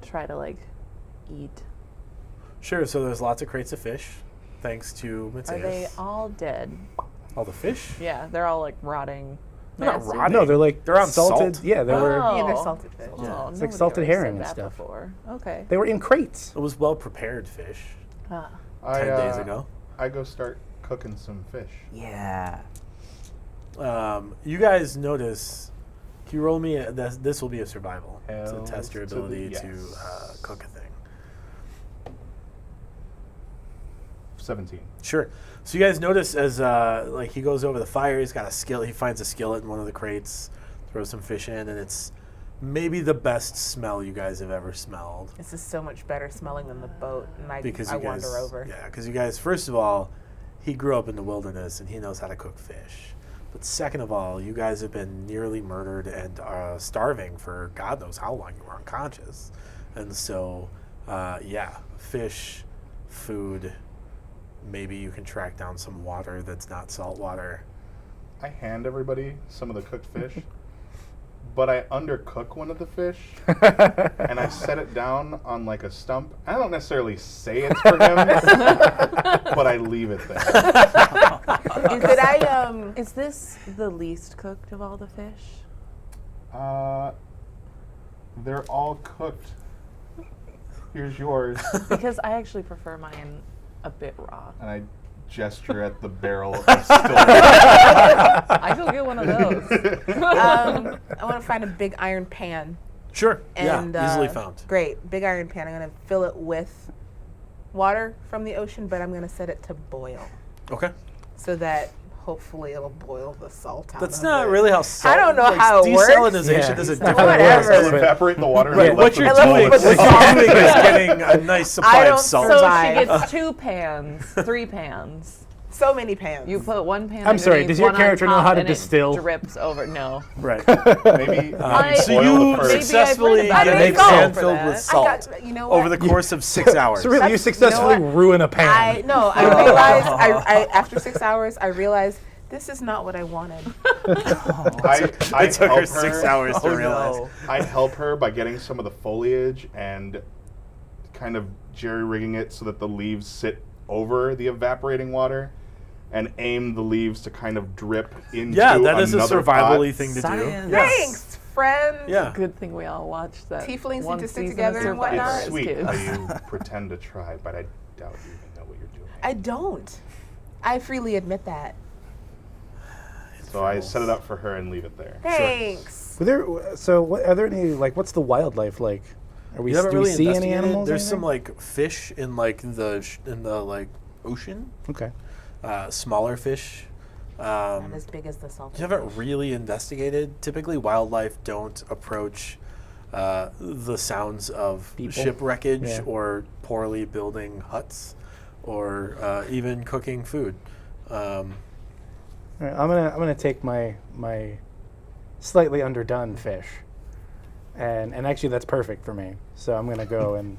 try to like eat. Sure. So there's lots of crates of fish, thanks to Are they Matthias. all dead? All the fish? Yeah, they're all like rotting. They're not nasty. rotting. No, they're like They're on salted. salt. Yeah, they were. Yeah, they're Oh. salted fish. Oh, It's like nobody salted ever herring said and that stuff. Before. Okay. They were in crates. It was well prepared fish Ah. 10 days ago. I go start cooking some fish. yeah. You guys notice. Can you roll me? This will be a survival to Hell test your to the ability to yes. cook a thing. 17. Sure. So you guys notice as like he goes over the fire, he's got a skillet. He finds a skillet in one of the crates, throws some fish in, and it's maybe the best smell you guys have ever smelled. This is so much better smelling than the boat, and Because I you guys, wander over. yeah, because you guys, first of all, he grew up in the wilderness and he knows how to cook fish. But second of all, you guys have been nearly murdered and starving for God knows how long. You were unconscious, and so yeah, fish, food. Maybe you can track down some water that's not salt water. I hand everybody some of the cooked fish, but I undercook one of the fish and I set it down on like a stump. I don't necessarily say it's for him, but I leave it there. Could I Is this the least cooked of all the fish? They're all cooked. Here's yours. Because I actually prefer mine a bit raw. And I gesture at the barrel of still. I go get one of those. I want to find a big iron pan. Sure. And, yeah. Easily found. Great, big iron pan. I'm going to fill it with water from the ocean, but I'm going to set it to boil Okay. so that hopefully it'll boil the salt out. That's of not it. really how salt. I don't know how it works. Desalinization Yeah. is a It's not different how it process. works. I'll evaporate the water. and Right, I what left you're the left doing, it with what the you're salt. doing is getting a nice supply don't of salt. So survive. she gets 2 pans, 3 pans. So many pans. You put 1 pan. I'm sorry, underneath, does your one on character know top, how to and it distill? Drips over. No. Right. Maybe So boil you the first. successfully about it. make I sand made filled salt with for salt that. You know what? over the course of 6 hours. So really, you That's- successfully you know what? ruin a pan. I realized I after 6 hours I realized this is not what I wanted. I It took help her 6 hours to Oh, realize. no. I help her by getting some of the foliage and kind of jerry-rigging it so that the leaves sit over the evaporating water and aim the leaves to kind of drip into Yeah, that is a another survival-y pot. thing to do. Science. Yes. Thanks, friend. Yeah. Good thing we all watched that. Tieflings need one to stick season together of and whatnot. Survivor It's as sweet kids. how you pretend to try, but I doubt you even know what you're doing. I don't. I freely admit that. So I set it up for her and leave it there. Thanks. Are there any like? What's the wildlife like? Are we? You haven't Do we really see any investigated. animals? There's or some anything? like fish in like the like ocean. Okay. Smaller fish. Not as big as the salt. You haven't really investigated. Typically, wildlife don't approach the sounds of People? shipwreckage Yeah. or poorly building huts or even cooking food. All right, I'm gonna take my slightly underdone fish, and actually that's perfect for me. So I'm gonna go and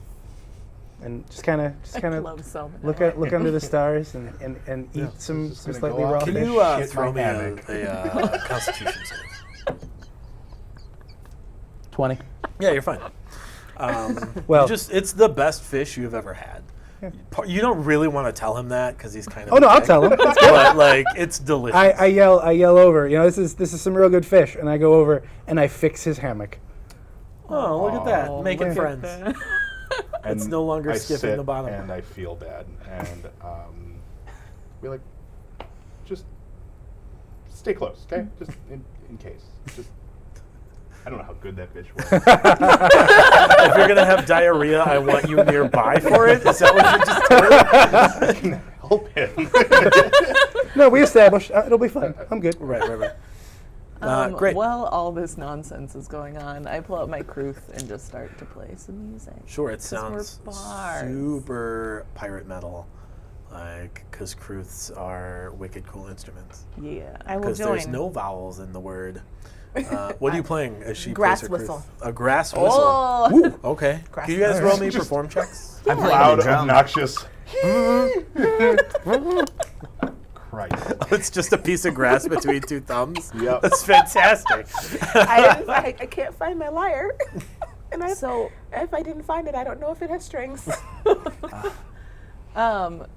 just kind of Love salmon. look under the stars and eat some Just gonna slightly go raw out. Can fish. you Shit throw my me hammock. a Constitution save? 20. Yeah, you're fine. Well, it's the best fish you've ever had. You don't really want to tell him that because he's kind of. Oh no, I'll tell him. It's good. But like, it's delicious. I yell over. This is some real good fish, and I go over and I fix his hammock. Oh, look at that, making Look at friends. that. It's no longer I skipping sit the bottom. and I feel bad, and be like, just stay close, okay? Just in case. Just I don't know how good that fish was. If you're gonna have diarrhea, I want you nearby for it. Is that what you just told? I can help him. No, we established it'll be fine. I'm good. Right. Great. While all this nonsense is going on, I pull out my Kruth and just start to play some music. Sure, it 'Cause sounds we're bards. super pirate metal, like because Kruths are wicked cool instruments. Yeah. I will Because join. there's no vowels in the word. What are you playing as she Grass plays her whistle. Kruth? A grass whistle. Oh. Woo, okay. Grass Can you guys whistle. roll me Just- perform checks? I'm playing Loud, the drum. obnoxious. Christ. It's just a piece of grass between two thumbs. Yep. That's fantastic. I can't find my lyre. And So, if I didn't find it, I don't know if it has strings. the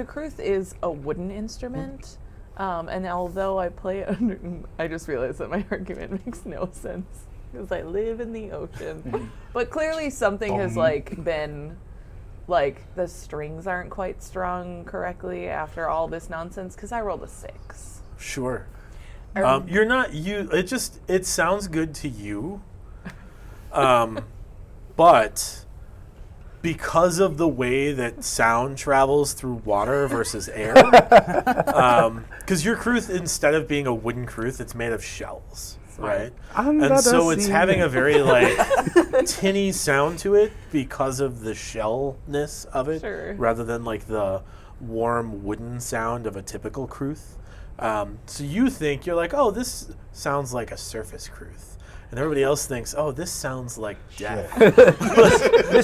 Kruth is a wooden instrument, and although I play under, I just realized that my argument makes no sense because I live in the ocean. But clearly, something has been. Like, the strings aren't quite strung correctly after all this nonsense, because I rolled a 6. Sure. You're not you. It sounds good to you, but because of the way that sound travels through water versus air, because your Kruth, instead of being a wooden Kruth, it's made of shells, right? And so it's having a very like tinny sound to it because of the shellness of it, Sure. rather than like the warm wooden sound of a typical Kruth. So you think, you're like, oh, this sounds like a surface Kruth. And everybody else thinks, oh, this sounds like death.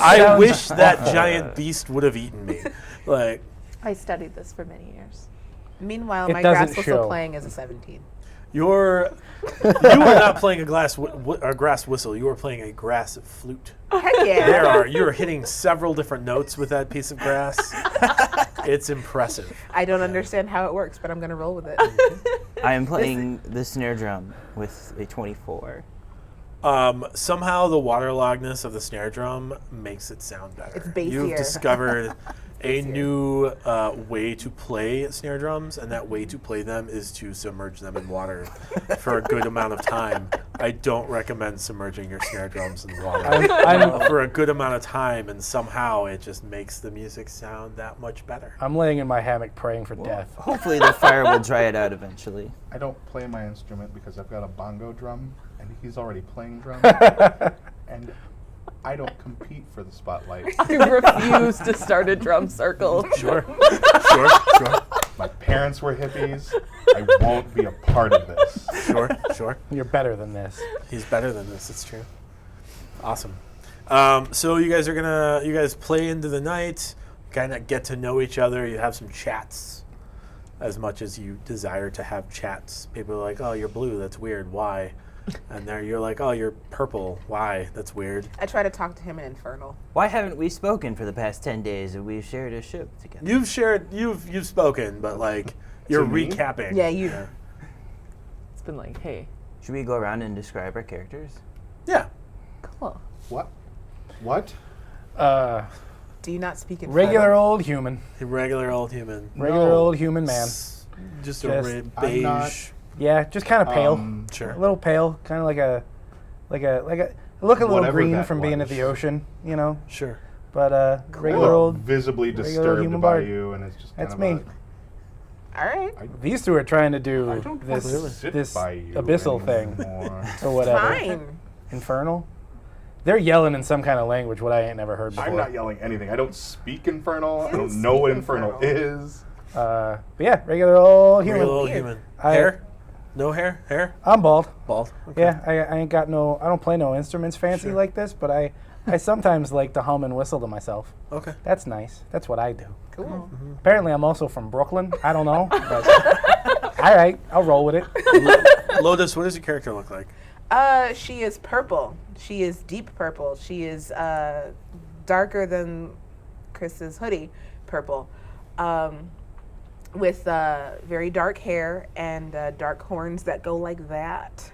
I wish that giant beast would have eaten me. Like, I studied this for many years. Meanwhile, It my doesn't grass whistle show. playing is a 17. you were not playing a grass whistle. You were playing a grass flute. Heck yeah. You're hitting several different notes with that piece of grass. It's impressive. I don't understand how it works, but I'm going to roll with it. I am playing the snare drum with a 24. Somehow the waterloggedness of the snare drum makes it sound better. It's bassier. You've discovered a new way to play snare drums, and that way to play them is to submerge them in water for a good amount of time. I don't recommend submerging your snare drums in water for a good amount of time, and somehow it just makes the music sound that much better. I'm laying in my hammock praying for death. Hopefully the fire will dry it out eventually. I don't play my instrument because I've got a bongo drum, and he's already playing drums. And I don't compete for the spotlight. I refuse to start a drum circle. Sure. My parents were hippies. I won't be a part of this. Sure. You're better than this. He's better than this. It's true. Awesome. So you guys play into the night, kind of get to know each other. You have some chats, as much as you desire to have chats. People are like, "Oh, you're blue. That's weird. Why?" And there you're like, "Oh, you're purple. Why? That's weird." I try to talk to him in Infernal. Why haven't we spoken for the past 10 days and we've shared a ship together? You've spoken, but like you're To me? recapping. Yeah, you. It's been like, hey, Should we go around and describe our characters? Yeah. cool. What? What? Do you not speak Infernal? Regular old human. A regular old human. Regular No. old human man. Just a Just- red I'm not- beige. Yeah, just kind of pale. Sure. A little pale, kind of like a look a little Whatever green that from being at was. the ocean, you know. Sure. But regular Look old. visibly regular disturbed human by bard. you, and it's just kind That's of me. All right. These two are trying to I do don't this want to sit this by you abyssal thing anymore. or whatever. Fine. Infernal. They're yelling in some kind of language what I ain't never heard before. I'm not yelling anything. I don't speak Infernal. I don't don't know what speak Infernal Infernal. is. But yeah, regular old human. Regular old Weird. human. I- Hair? No hair? Hair? I'm bald. Bald. Okay. Yeah, I ain't got no. I don't play no instruments fancy Sure. like this, but I sometimes like to hum and whistle to myself. Okay. That's nice. That's what I do. Cool. Apparently, I'm also from Brooklyn. I don't know, but all right, I'll roll with it. Lotus, what does your character look like? She is purple. She is deep purple. She is darker than Chris's hoodie, purple, with very dark hair and dark horns that go like that.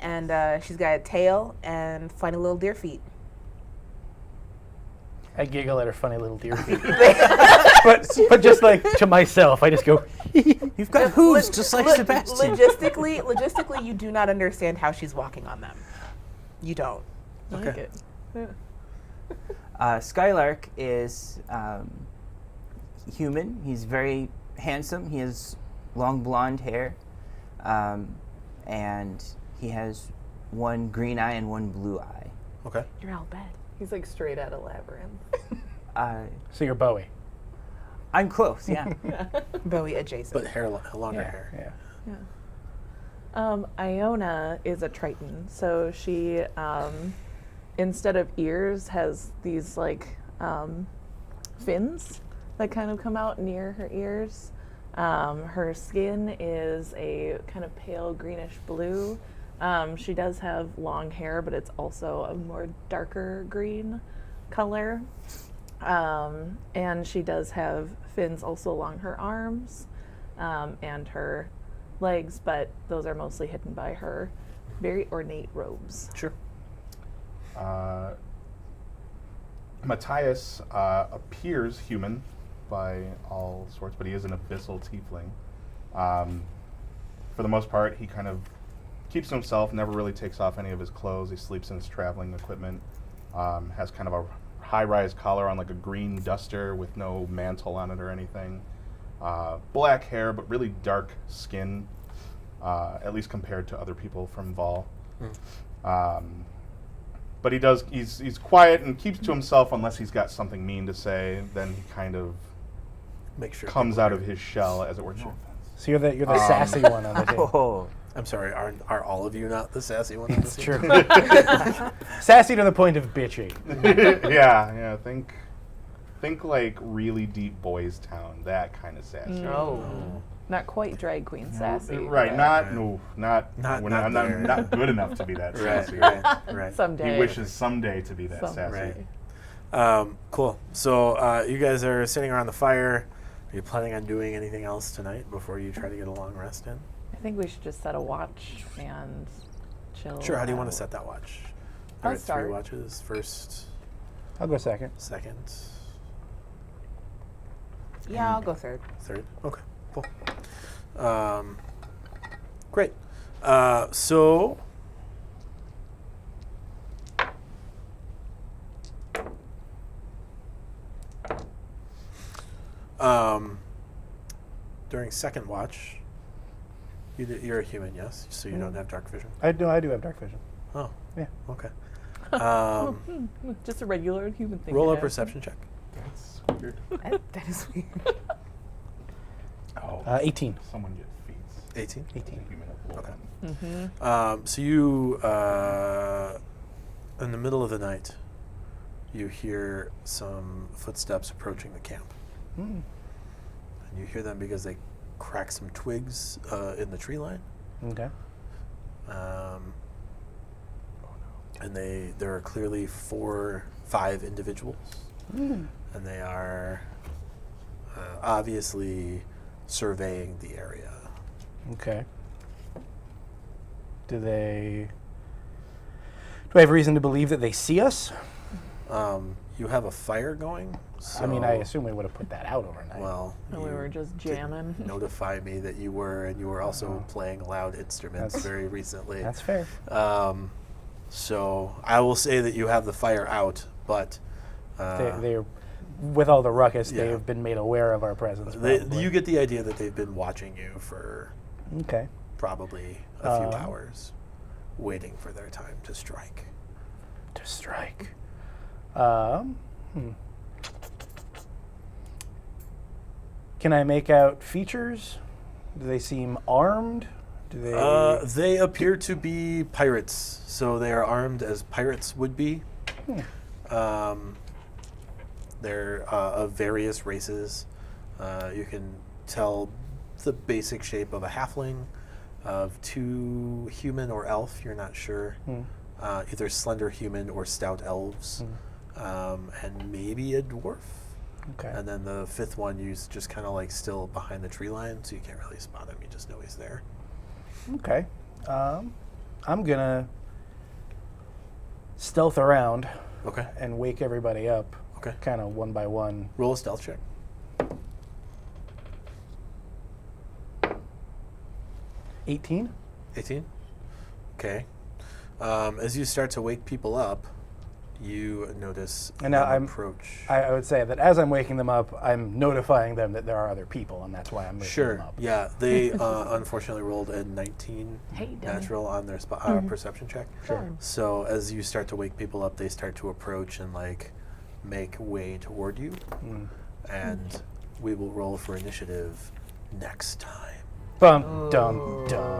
And she's got a tail and funny little deer feet. I giggle at her funny little deer feet. but just like to myself, I just go, You've got hooves just like Sebastian. Logistically, you do not understand how she's walking on them. You don't. I like it. Yeah. Skylark is human. He's very handsome. He has long blonde hair, and he has one green eye and one blue eye. Okay. You're all bad. He's like straight out of Labyrinth. so you're Bowie. I'm close, yeah. Bowie adjacent. But longer hair. Yeah. Iona is a Triton, so she, instead of ears, has these like fins that kind of come out near her ears. Her skin is a kind of pale greenish blue. She does have long hair, but it's also a more darker green color. And she does have fins also along her arms and her legs, but those are mostly hidden by her very ornate robes. Sure. Matthias appears human by all sorts, but he is an abyssal tiefling. For the most part, he kind of keeps to himself, never really takes off any of his clothes. He sleeps in his traveling equipment, has kind of a high-rise collar on like a green duster with no mantle on it or anything. Black hair, but really dark skin, at least compared to other people from Vol. But he's quiet and keeps to himself unless he's got something mean to say. Then he kind of comes out of his shell, as it were. No offense. So you're the sassy one on the team. Oh, I'm sorry, are all of you not the sassy one on the It's team? true. Sassy to the point of bitchy. yeah. Think like really deep boys town, that kind of sassy. Not quite drag queen sassy. Right, but not there. not good enough to be that sassy. Right. someday. He wishes someday to be that Someday. sassy. Right. Cool. So you guys are sitting around the fire. Are you planning on doing anything else tonight before you try to get a long rest in? I think we should just set a watch and chill. Sure. How do you want to out. set that watch? I'll All right, start. 3 watches. First, I'll go second. second, Yeah, I'll go third. third. Okay. Cool. Great. So. During second watch, you're a human, yes? So you don't have dark vision? I do have dark vision. Oh. Yeah. Okay. Just a regular human thing. Roll to a have. perception check. That's weird. That is weird. Oh, 18. someone get feats. 18? 18. Human of Okay. Mm-hmm. So you, in the middle of the night, you hear some footsteps approaching the camp. Mm. And you hear them because they crack some twigs in the tree line. Okay. And there are clearly 4, 5 individuals. Mm. And they are obviously surveying the area. Okay. Do I have reason to believe that they see us? You have a fire going. So, I mean, I assume we would have put that out overnight. Well, And we you were just did jamming. notify me that you were, and you were also playing loud instruments That's- very recently. That's fair. So I will say that you have the fire out, but They're with all the ruckus, Yeah. they've been made aware of our presence. probably. you get the idea that they've been watching you for Okay. probably a few hours, waiting for their time to strike. To strike. Can I make out features? Do they seem armed? Do they? They appear to be pirates, so they are armed as pirates would be. They're of various races. You can tell the basic shape of a halfling, of 2 human or elf, you're not sure. Either slender human or stout elves. and maybe a dwarf. Okay. And then the fifth one, you's just kind of like still behind the tree line, so you can't really spot him. You just know he's there. Okay. I'm gonna stealth around Okay. and wake everybody up, Okay. kind of one by one. Roll a stealth check. 18. 18. Okay. As you start to wake people up, you notice And now an I'm- approach. I would say that as I'm waking them up, I'm notifying them that there are other people, and that's why I'm waking Sure. them up. Yeah, they unfortunately rolled a 19 Hey, dummy. natural on their perception check. Sure. So as you start to wake people up, they start to approach and like make way toward you. Mm. And we will roll for initiative next time. Bum dum dum.